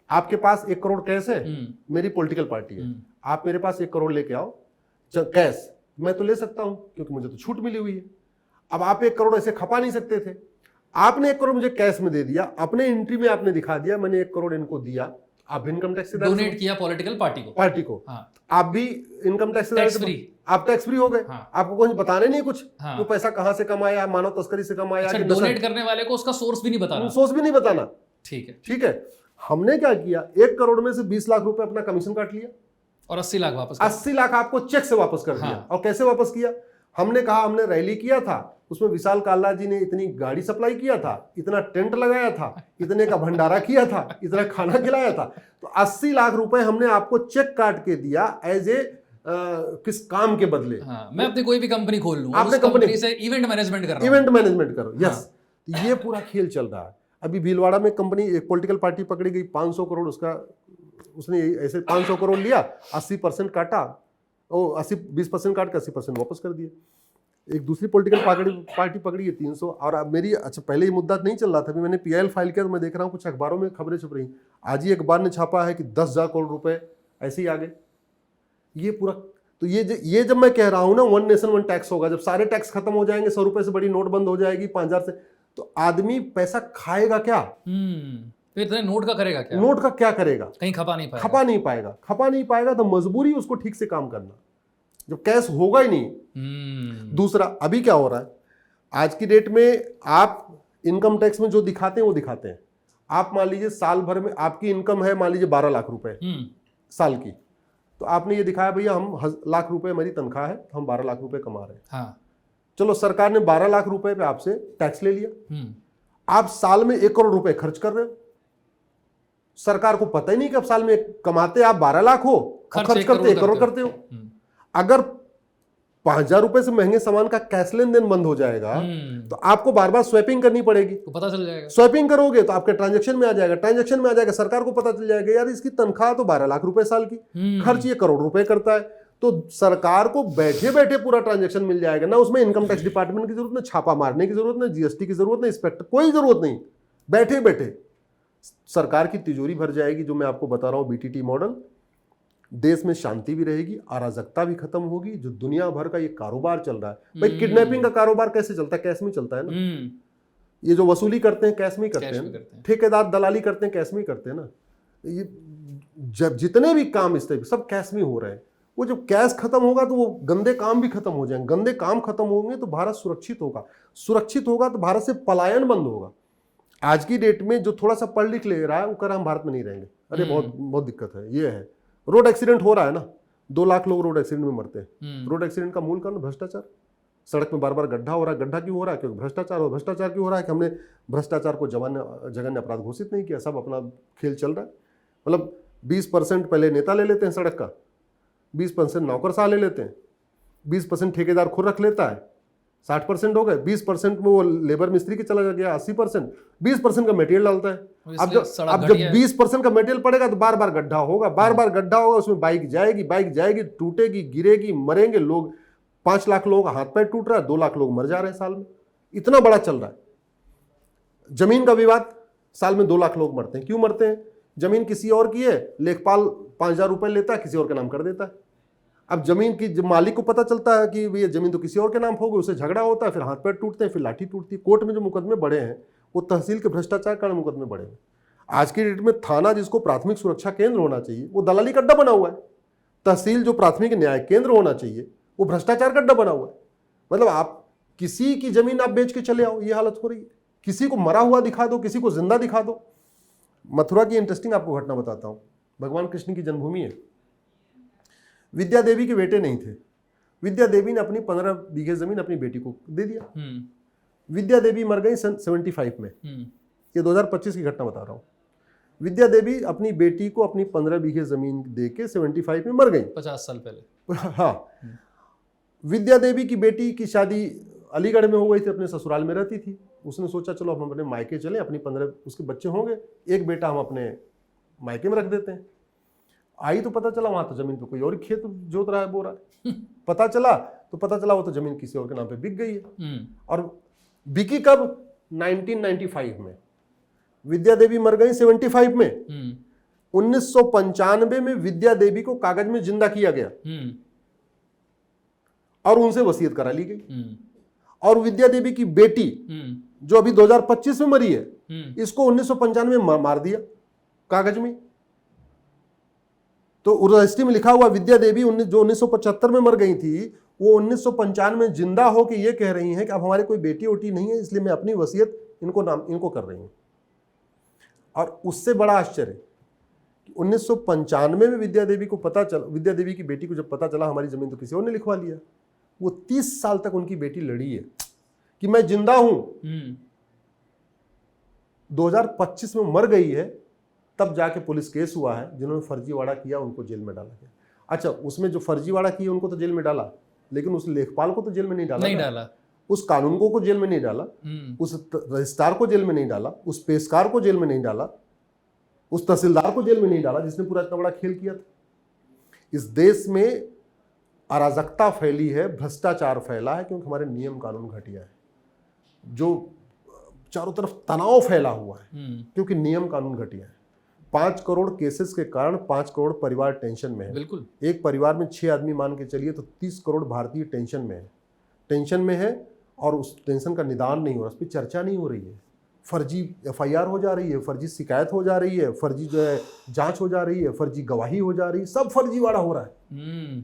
आपके पास 1 करोड़ कैश है, मेरी पॉलिटिकल पार्टी है, आप मेरे पास 1 करोड़ लेके आओ कैश, मैं तो ले सकता हूं क्योंकि मुझे तो छूट मिली हुई है। अब आप 1 करोड़ ऐसे खपा नहीं सकते थे, आपने 1 करोड़ मुझे कैश में दे दिया, अपने एंट्री में आपने दिखा दिया मैंने 1 करोड़ इनको दिया, आप इनकम टैक्स से डोनेट किया पॉलिटिकल पार्टी को। हाँ। आप भी इनकम टैक्स से आप टैक्स फ्री हो गए। हाँ। आपको कुछ बताने नहीं कुछ। हाँ। तो पैसा कहां से कमाया, मानव तस्करी से कमाया। अच्छा, डोनेट करने वाले को उसका सोर्स भी नहीं बताना। ठीक है। हमने क्या किया, 1 करोड़ में से 20 लाख रुपए अपना कमीशन काट लिया और 80 लाख वापस 80 लाख आपको चेक से वापस कर दिया। और कैसे वापस किया, हमने कहा हमने रैली किया था, उसमें विशाल काला जी ने इतनी गाड़ी सप्लाई किया था, इतना टेंट लगाया था, इतने का भंडारा किया था, इतना खाना खिलाया था, तो 80 लाख रुपए हमने आपको चेक काट के दिया एज ए किस काम के बदले। हाँ, मैं अपनी कोई भी कंपनी खोल लूं, आपने कंपनी से इवेंट मैनेजमेंट कर रहा हूं। इवेंट मैनेजमेंट करो, यस। ये पूरा खेल चल रहा है। अभी भीलवाड़ा में कंपनी, एक पॉलिटिकल पार्टी पकड़ी गई, 500 करोड़ उसका, उसने ऐसे 500 करोड़ लिया, 80% काटा, 20% काट के 80% वापस कर दिए। एक दूसरी पॉलिटिकल पार्टी पकड़ी है 300। और अब मेरी, अच्छा पहले ये मुद्दा नहीं चल रहा था, अभी मैंने PIL फाइल किया तो मैं देख रहा हूँ कुछ अखबारों में खबरें छप रही, आज ही अखबार ने छापा है कि 10,000 करोड़ रुपए ऐसे ही आ गए। ये पूरा, तो ये जब मैं कह रहा हूं ना 1 नेशन 1 टैक्स होगा, जब सारे टैक्स खत्म हो जाएंगे, 100 रुपए से बड़ी नोट बंद हो जाएगी 5,000 से, तो आदमी पैसा खाएगा क्या? फिर इतने नोट का करेगा क्या? नोट का क्या करेगा? कहीं खपा नहीं पाएगा। तो मजबूरी उसको ठीक से काम करना, जब कैश होगा ही नहीं। दूसरा, अभी क्या हो रहा है, आज की डेट में आप इनकम टैक्स में जो दिखाते हैं वो दिखाते हैं। आप मान लीजिए साल भर में आपकी इनकम है मान लीजिए 12 लाख रुपए साल की, तो आपने ये दिखाया भैया हम लाख रुपए हमारी तनख्वाह है, हम 12 लाख रुपए कमा रहे हैं। हाँ। चलो, सरकार ने 12 लाख रुपए पे आपसे टैक्स ले लिया, आप साल में 1 करोड़ रुपए खर्च कर रहे हो। सरकार को पता ही नहीं कि आप साल में कमाते आप 12 लाख हो, खर्च करते 1 करोड़ करते हो। अगर 5,000 रुपए से महंगे सामान का कैश लेन देन बंद हो जाएगा तो आपको बार बार स्वैपिंग करनी पड़ेगी, तो पता चल जाएगा। स्वैपिंग करोगे तो आपके ट्रांजैक्शन में आ जाएगा, सरकार को पता चल जाएगा यार इसकी तनख्वाह तो 12 लाख रुपए साल की, खर्च ये करोड़ रुपए करता है, तो सरकार को बैठे बैठे पूरा ट्रांजैक्शन मिल जाएगा ना। उसमें इनकम टैक्स डिपार्टमेंट की जरूरत नहीं, छापा मारने की जरूरत नहीं, GST की जरूरत नहीं, इंस्पेक्टर कोई जरूरत नहीं, बैठे बैठे सरकार की तिजोरी भर जाएगी। जो मैं आपको बता रहा हूं BTT मॉडल, देश में शांति भी रहेगी, अराजकता भी खत्म होगी। जो दुनिया भर का ये कारोबार चल रहा है भाई, किडनैपिंग का कारोबार कैसे चलता है, कैश में चलता है ना। ये जो वसूली करते हैं कैश में करते हैं, ठेकेदार दलाली करते हैं कैश में करते हैं ना। ये जब जितने भी काम इस तरह सब कैश में हो रहे हैं, वो जब कैश खत्म होगा तो वो गंदे काम भी खत्म हो जाएंगे। गंदे काम खत्म होंगे तो भारत सुरक्षित होगा तो भारत से पलायन बंद होगा। आज की डेट में जो थोड़ा सा पढ़ लिख ले रहा है वो कह रहा हम भारत में नहीं रहेंगे, अरे बहुत दिक्कत है। ये है, रोड एक्सीडेंट हो रहा है ना, 2 लाख लोग रोड एक्सीडेंट में मरते हैं। रोड एक्सीडेंट का मूल कारण भ्रष्टाचार। सड़क में बार बार गड्ढा हो रहा है, गड्ढा क्यों हो रहा है? क्योंकि भ्रष्टाचार हो। भ्रष्टाचार क्यों हो रहा है? कि हमने भ्रष्टाचार को जघन्य अपराध घोषित नहीं किया, सब अपना खेल चल रहा है। मतलब 20% पहले नेता ले लेते हैं सड़क का, 20% नौकरशाह ले लेते हैं, 20% ठेकेदार खुद रख लेता है, 60% हो गए, 20% में वो लेबर मिस्त्री के चला गया, 80%, 20% का मटेरियल डालता है। अब जब 20% का मटेरियल पड़ेगा तो बार बार गड्ढा होगा, बार बार गड्ढा होगा, उसमें बाइक जाएगी, टूटेगी, गिरेगी, मरेंगे लोग। 5 लाख लोगों का हाथ पैर टूट रहा है, 2 लाख लोग मर जा रहे हैं साल में। इतना बड़ा चल रहा है। जमीन का विवाद, साल में 2 लाख लोग मरते हैं। क्यों मरते हैं? जमीन किसी और की है, लेखपाल 5,000 रुपए लेता है, किसी और के नाम कर देता है। अब जमीन की मालिक को पता चलता है कि ये जमीन तो किसी और के नाम होगी, उससे झगड़ा होता है, फिर हाथ पैर टूटते हैं, फिर लाठी टूटती है। कोर्ट में जो मुकदमे बढ़े हैं वो तहसील के भ्रष्टाचार कारण मुकदमे बढ़े हैं। आज की डेट में थाना जिसको प्राथमिक सुरक्षा केंद्र होना चाहिए वो दलाली का अड्डा बना हुआ है। तहसील जो प्राथमिक न्याय केंद्र होना चाहिए वो भ्रष्टाचार का अड्डा बना हुआ है। मतलब आप किसी की जमीन आप बेच के चले आओ, ये हालत हो रही है। किसी को मरा हुआ दिखा दो, किसी को जिंदा दिखा दो। मथुरा की इंटरेस्टिंग आपको घटना बताता हूं। भगवान कृष्ण की जन्मभूमि है। विद्या देवी के बेटे नहीं थे। विद्या देवी ने अपनी 15 बीघे जमीन अपनी बेटी को दे दिया। विद्या देवी मर गई सन 75 में। ये 2025 की घटना बता रहा हूं। विद्या देवी अपनी बेटी को अपनी 15 बीघे जमीन देके 75 में मर गई, 50 साल पहले। हाँ। विद्या देवी की बेटी की शादी अलीगढ़ में हो गई थी, अपने ससुराल में रहती थी। उसने सोचा चलो हम अपने मायके चले, अपनी 15 उसके बच्चे होंगे, एक बेटा हम अपने मायके में रख देते हैं। आई तो पता चला वहां तो जमीन पे कोई और खेत जोत रहा है, बो रहा है। पता चला वो तो जमीन किसी और के नाम पे बिक गई है। और बिकी कब? 1995 में। विद्या देवी मर गई 75 में। 1995 में विद्या देवी को कागज में जिंदा किया गया और उनसे वसीयत करा ली गई। और विद्या देवी की बेटी जो अभी 2025 में मरी है, इसको 1995 में मार दिया कागज में। तो रजिस्ट्री में लिखा हुआ विद्या देवी जो 1975 में मर गई थी, वो 1995 में जिंदा हो के ये कह रही हैं कि अब हमारे कोई बेटी ओटी नहीं है, इसलिए मैं अपनी वसीयत इनको कर रही हूं। और उससे बड़ा आश्चर्य 1995 में विद्या देवी की बेटी को जब पता चला हमारी जमीन तो किसी और ने लिखवा लिया, वो 30 साल तक उनकी बेटी लड़ी है कि मैं जिंदा हूं। 2025 में मर गई है, तब जाके पुलिस केस हुआ है। जिन्होंने फर्जीवाड़ा किया उनको जेल में डाला गया। अच्छा, उसमें जो फर्जीवाड़ा किया उनको तो जेल में डाला, लेकिन उस लेखपाल को तो जेल में नहीं डाला। उस कानूनगो को जेल में नहीं डाला, उस रजिस्ट्रार को जेल में नहीं डाला, उस पेशकार को जेल में नहीं डाला, उस तहसीलदार को जेल में नहीं डाला जिसने पूरा इतना बड़ा खेल किया था। इस देश में अराजकता फैली है, भ्रष्टाचार फैला है, क्योंकि हमारे नियम कानून घटिया है। जो चारों तरफ तनाव फैला हुआ है क्योंकि नियम कानून घटिया है। 5 करोड़ केसेस के कारण 5 करोड़ परिवार टेंशन में है। बिल्कुल। एक परिवार में 6 आदमी मान के चलिए तो 30 करोड़ भारतीय टेंशन में है और उस टेंशन का निदान नहीं हो रहा, उस पर चर्चा नहीं हो रही है। फर्जी FIR हो जा रही है, फर्जी शिकायत हो जा रही है, फर्जी जो है जांच हो जा रही है, फर्जी गवाही हो जा रही है, सब फर्जीवाड़ा हो रहा है।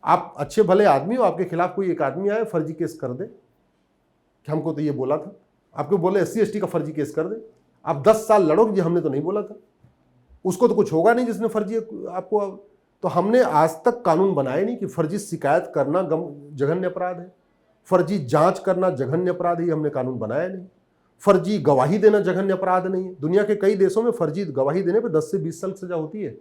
आप अच्छे भले आदमी हो, आपके खिलाफ कोई एक आदमी आए फर्जी केस कर दे कि हमको तो ये बोला था, आपको बोले SC ST का फर्जी केस कर दे, आप 10 साल लड़ोगे, हमने तो नहीं बोला था। उसको तो कुछ होगा नहीं जिसने फर्जी आपको। तो हमने आज तक कानून बनाए नहीं कि फर्जी शिकायत करना जघन्य अपराध है, फर्जी जांच करना जघन्य अपराध है, हमने कानून बनाया नहीं। फर्जी गवाही देना जघन्य अपराध नहीं है। दुनिया के कई देशों में फर्जी गवाही देने पे 10 से 20 साल की सजा होती है।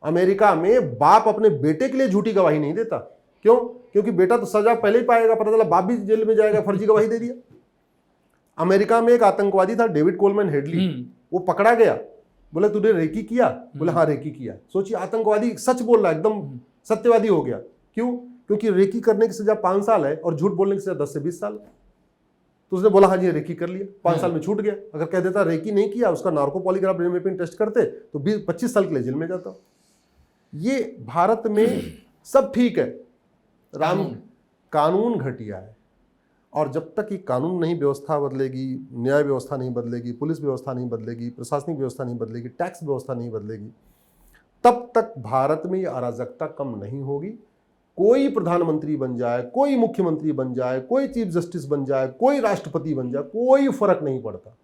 अमेरिका में बाप अपने बेटे के लिए झूठी गवाही नहीं देता। क्यों? क्योंकि बेटा तो सजा पहले ही पाएगा, पता चला बाप भी जेल में जाएगा, फर्जी गवाही दे दिया। अमेरिका में एक आतंकवादी था डेविड कोलमैन हेडली, वो पकड़ा गया, बोले तूने रेकी किया? बोले हाँ रेकी किया। सोचिए, आतंकवादी सच बोल रहा है, एकदम सत्यवादी हो गया। क्यों? क्योंकि रेकी करने की सजा 5 साल है और झूठ बोलने की सजा 10 से 20 साल। तो उसने बोला हाँ जी रेकी कर लिया, 5 साल में छूट गया। अगर कह देता रेकी नहीं किया, उसका नार्को पॉलीग्राफ मैपिंग टेस्ट करते तो 25 साल के लिए जेल में जाता। ये भारत में सब ठीक है, कानून घटिया है। और जब तक ये कानून नहीं व्यवस्था बदलेगी, न्याय व्यवस्था नहीं बदलेगी, पुलिस व्यवस्था नहीं बदलेगी, प्रशासनिक व्यवस्था नहीं बदलेगी, टैक्स व्यवस्था नहीं बदलेगी, तब तक भारत में ये अराजकता कम नहीं होगी। कोई प्रधानमंत्री बन जाए, कोई मुख्यमंत्री बन जाए, कोई चीफ जस्टिस बन जाए, कोई राष्ट्रपति बन जाए, कोई फर्क नहीं पड़ता।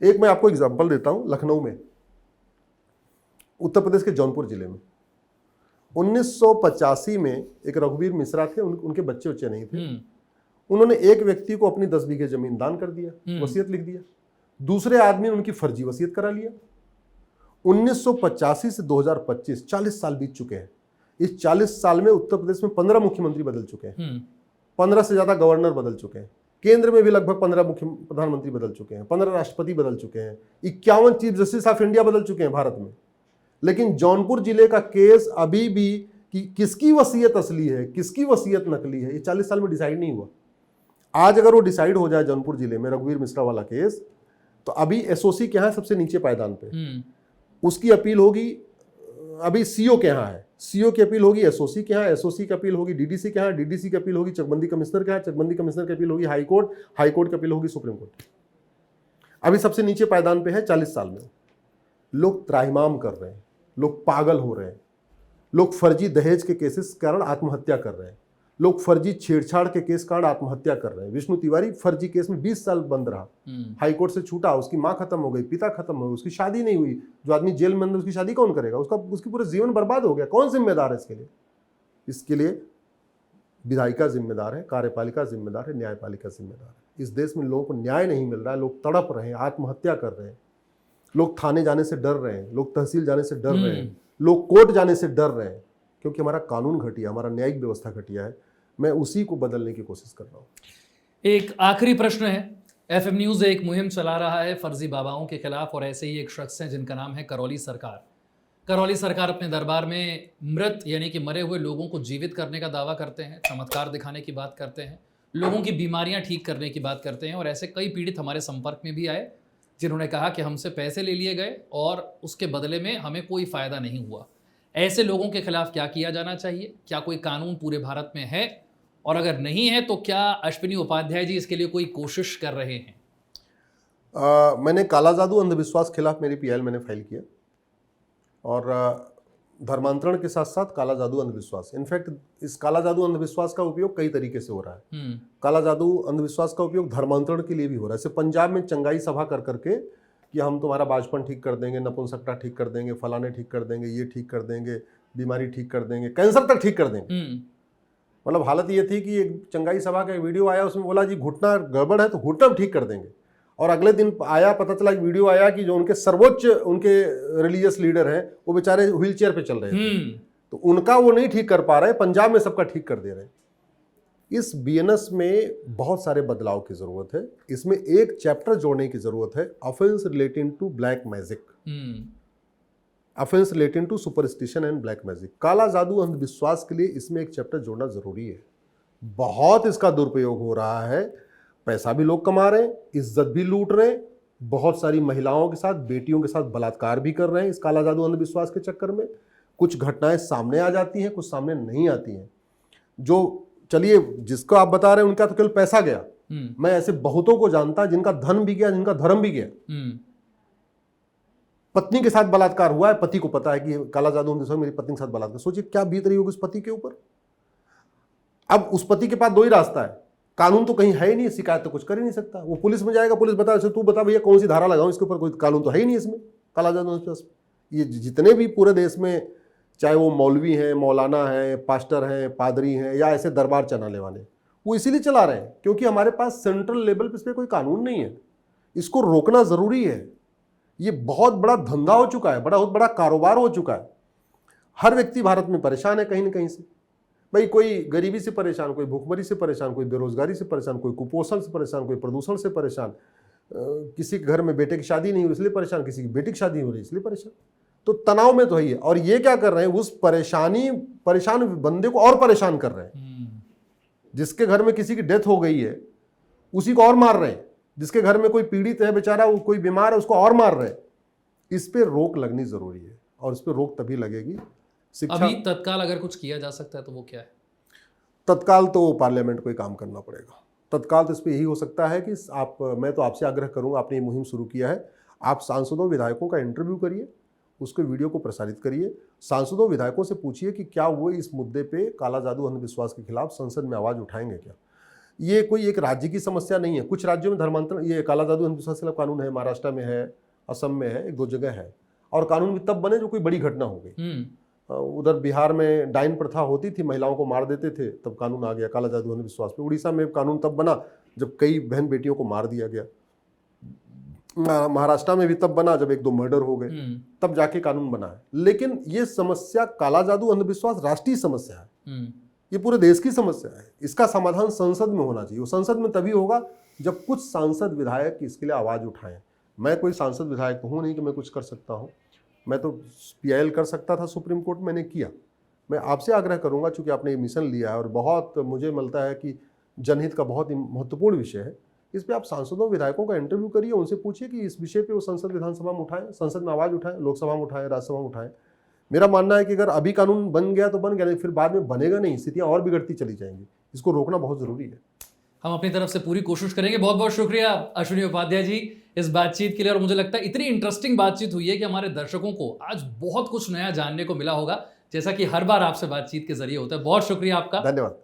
एक मैं आपको एग्जांपल देता हूं। लखनऊ में, उत्तर प्रदेश के जौनपुर जिले में 1985 में एक रघुवीर मिश्रा थे, उनके बच्चे नहीं थे। उन्होंने एक व्यक्ति को अपनी 10 बीघे जमीन दान कर दिया, वसीयत लिख दिया। दूसरे आदमी ने उनकी फर्जी वसीयत करा लिया। 1985 से 2025 40 साल बीत चुके हैं। इस 40 साल में उत्तर प्रदेश में 15 मुख्यमंत्री बदल चुके हैं, 15 से ज्यादा गवर्नर बदल चुके हैं। केंद्र में भी लगभग 15 मुख्य प्रधानमंत्री बदल चुके हैं, 15 राष्ट्रपति बदल चुके हैं, 51 चीफ जस्टिस ऑफ इंडिया बदल चुके हैं भारत में। लेकिन जौनपुर जिले का केस अभी भी कि किसकी वसीयत असली है, किसकी वसीयत नकली है, ये 40 साल में डिसाइड नहीं हुआ। आज अगर वो डिसाइड हो जाए जौनपुर जिले में रघुवीर मिश्रा वाला केस, तो अभी एसओसी के यहाँ सबसे नीचे पायदान पे, उसकी अपील होगी, अभी सीओ के यहाँ है, सीओ की अपील होगी एसओसी के यहाँ, एसओसी की अपील होगी डीडीसी के यहाँ, डीडीसी की अपील होगी चकबंदी कमिश्नर के यहाँ, चकबंदी कमिश्नर की अपील होगी हाई कोर्ट, हाई कोर्ट की अपील होगी सुप्रीम कोर्ट। अभी सबसे नीचे पायदान पे है 40 साल में। लोग त्राहिमाम कर रहे हैं, लोग पागल हो रहे हैं, लोग फर्जी दहेज के केसेस के कारण आत्महत्या कर रहे हैं, लोग फर्जी छेड़छाड़ के केस कारण आत्महत्या कर रहे हैं। विष्णु तिवारी फर्जी केस में 20 साल बंद रहा, हाई कोर्ट से छूटा, उसकी माँ खत्म हो गई, पिता खत्म हो गए, उसकी शादी नहीं हुई। जो आदमी जेल में अंदर, उसकी शादी कौन करेगा? उसकी पूरे जीवन बर्बाद हो गया। कौन जिम्मेदार है इसके लिए? इसके लिए विधायिका जिम्मेदार है, कार्यपालिका जिम्मेदार है, न्यायपालिका जिम्मेदार है। इस देश में लोगों को न्याय नहीं मिल रहा है, लोग तड़प रहे हैं, आत्महत्या कर रहे हैं, लोग थाने जाने से डर रहे हैं, लोग तहसील जाने से डर रहे हैं, लोग कोर्ट जाने से डर रहे हैं, क्योंकि हमारा कानून घटिया, हमारा न्यायिक व्यवस्था घटिया है। मैं उसी को बदलने की कोशिश कर रहा हूँ। एक आखिरी प्रश्न है। एफएम न्यूज़ एक मुहिम चला रहा है फर्जी बाबाओं के खिलाफ, और ऐसे ही एक शख्स हैं जिनका नाम है करौली सरकार। करौली सरकार अपने दरबार में मृत यानी कि मरे हुए लोगों को जीवित करने का दावा करते हैं, चमत्कार दिखाने की बात करते हैं, लोगों की बीमारियां ठीक करने की बात करते हैं। और ऐसे कई पीड़ित हमारे संपर्क में भी आए जिन्होंने कहा कि हमसे पैसे ले लिए गए और उसके बदले में हमें कोई फ़ायदा नहीं हुआ। ऐसे लोगों के खिलाफ क्या किया जाना चाहिए? क्या कोई कानून पूरे भारत में है? और अगर नहीं है तो क्या अश्विनी उपाध्याय जी इसके लिए कोई कोशिश कर रहे हैं? मैंने काला जादू अंधविश्वास खिलाफ मेरी पीआईएल मैंने फाइल किया, और धर्मांतरण के साथ साथ काला जादू अंधविश्वास, इनफैक्ट इस काला जादू अंधविश्वास का उपयोग कई तरीके से हो रहा है। काला जादू अंधविश्वास का उपयोग धर्मांतरण के लिए भी हो रहा है। जैसे पंजाब में चंगाई सभा कर करके कि हम तुम्हारा बाजपन ठीक कर देंगे, नपुंसकता ठीक कर देंगे, फलाने ठीक कर देंगे, ये ठीक कर देंगे, बीमारी ठीक कर देंगे, कैंसर तक ठीक कर देंगे। मतलब हालत ये थी कि एक चंगाई सभा का एक वीडियो आया, उसमें बोला जी घुटना गड़बड़ है तो घुटना ठीक कर देंगे। और अगले दिन आया, पता चला एक वीडियो आया कि जो उनके सर्वोच्च उनके रिलीजियस लीडर हैं वो बेचारे व्हील चेयर पे चल रहे थे, तो उनका वो नहीं ठीक कर पा रहे, पंजाब में सबका ठीक कर दे रहे हैं। इस बीएनएस में बहुत सारे बदलाव की जरूरत है। इसमें एक चैप्टर जोड़ने की जरूरत है, offence relating to black magic, offence relating to superstition and black magic. काला जादू अंधविश्वास के लिए इसमें एक चैप्टर जोड़ना जरूरी है। बहुत इसका दुरुपयोग हो रहा है, पैसा भी लोग कमा रहे हैं, इज्जत भी लूट रहे हैं, बहुत सारी महिलाओं के साथ, बेटियों के साथ बलात्कार भी कर रहे हैं इस काला जादू अंधविश्वास के चक्कर में। कुछ घटनाएं सामने आ जाती हैं, कुछ सामने नहीं आती हैं। जो चलिए जिसको आप बता रहे हैं उनका तो केवल पैसा गया, मैं ऐसे बहुतों को जानता जिनका धन भी गया, जिनका धर्म भी गया। पत्नी के साथ बलात्कार हुआ है, पति को पता है कि काला जादू अंधविश्वास मेरी पत्नी के साथ बलात्कार। सोचिए क्या बीत रही होगी उस पति के ऊपर। अब उस पति के पास दो ही रास्ता है, कानून तो कहीं है ही नहीं, शिकायत तो कुछ कर ही नहीं सकता। वो पुलिस में जाएगा, पुलिस बता, तू बता भैया कौन सी धारा लगाऊं इसके ऊपर, कोई कानून तो है ही नहीं इसमें काला जादू अंधविश्वास। ये जितने भी पूरे देश में, चाहे वो मौलवी हैं, मौलाना हैं, पास्टर हैं, पादरी हैं, या ऐसे दरबार चलाने वाले, वो इसीलिए चला रहे हैं क्योंकि हमारे पास सेंट्रल लेवल पर इस पर कोई कानून नहीं है। इसको रोकना जरूरी है। ये बहुत बड़ा धंधा हो चुका है, बहुत बड़ा कारोबार हो चुका है। हर व्यक्ति भारत में परेशान है कहीं ना कहीं से। भाई कोई गरीबी से परेशान, कोई भूखमरी से परेशान, कोई बेरोजगारी से परेशान, कोई कुपोषण से परेशान, कोई प्रदूषण से परेशान, किसी के घर में बेटे की शादी नहीं हो रही इसलिए परेशान, किसी की बेटी की शादी हो रही इसलिए परेशान। तो तनाव में तो है ही है। और ये क्या कर रहे हैं, उस परेशान बंदे को और परेशान कर रहे हैं। जिसके घर में किसी की डेथ हो गई है उसी को और मार रहे हैं, जिसके घर में कोई पीड़ित है बेचारा, वो कोई बीमार है उसको और मार रहे हैं। इस पे रोक लगनी जरूरी है, और इस पे रोक तभी लगेगी शिक्षा। अभी तत्काल अगर कुछ किया जा सकता है तो वो क्या है? तत्काल तो पार्लियामेंट को ही काम करना पड़ेगा। तत्काल तो इस पर यही हो सकता है कि मैं तो आपसे आग्रह करूंगा, आपने ये मुहिम शुरू किया है, आप सांसदों विधायकों का इंटरव्यू करिए, उसके वीडियो को प्रसारित करिए, सांसदों विधायकों से पूछिए कि क्या वो इस मुद्दे पे काला जादू अंधविश्वास के खिलाफ संसद में आवाज उठाएंगे क्या। ये कोई एक राज्य की समस्या नहीं है। कुछ राज्यों में धर्मांतरण, ये काला जादू अंधविश्वास के खिलाफ कानून है, महाराष्ट्र में है, असम में है, एक दो जगह है। और कानून भी तब बने जो कोई बड़ी घटना हो गई। उधर बिहार में डाइन प्रथा होती थी, महिलाओं को मार देते थे, तब कानून आ गया काला जादू अंधविश्वास पे। उड़ीसा में कानून तब बना जब कई बहन बेटियों को मार दिया गया। महाराष्ट्र में भी तब बना जब एक दो मर्डर हो गए, तब जाके कानून बना है। लेकिन ये समस्या काला जादू अंधविश्वास राष्ट्रीय समस्या है। ये पूरे देश की समस्या है। इसका समाधान संसद में होना चाहिए। वो संसद में तभी होगा जब कुछ सांसद विधायक इसके लिए आवाज़ उठाएं। मैं कोई सांसद विधायक तो हूँ नहीं कि मैं कुछ कर सकता हूँ। मैं तो PIL कर सकता था, सुप्रीम कोर्ट मैंने किया। मैं आपसे आग्रह करूँगा, चूँकि आपने ये मिशन लिया है और बहुत मुझे मिलता है कि जनहित का बहुत ही महत्वपूर्ण विषय है, इस पर आप सांसदों विधायकों का इंटरव्यू करिए, उनसे पूछिए कि इस विषय पे वो संसद विधानसभा में उठाएं, संसद में आवाज़ उठाएं, लोकसभा में उठाएं, राज्यसभा में उठाएं। मेरा मानना है कि अगर अभी कानून बन गया तो बन गया, लेकिन फिर बाद में बनेगा नहीं, स्थितियाँ और बिगड़ती चली जाएंगी। इसको रोकना बहुत ज़रूरी है। हम अपनी तरफ से पूरी कोशिश करेंगे। बहुत बहुत शुक्रिया अश्विनी उपाध्याय जी इस बातचीत के लिए। और मुझे लगता है इतनी इंटरेस्टिंग बातचीत हुई है कि हमारे दर्शकों को आज बहुत कुछ नया जानने को मिला होगा, जैसा कि हर बार आपसे बातचीत के जरिए होता है। बहुत शुक्रिया आपका। धन्यवाद।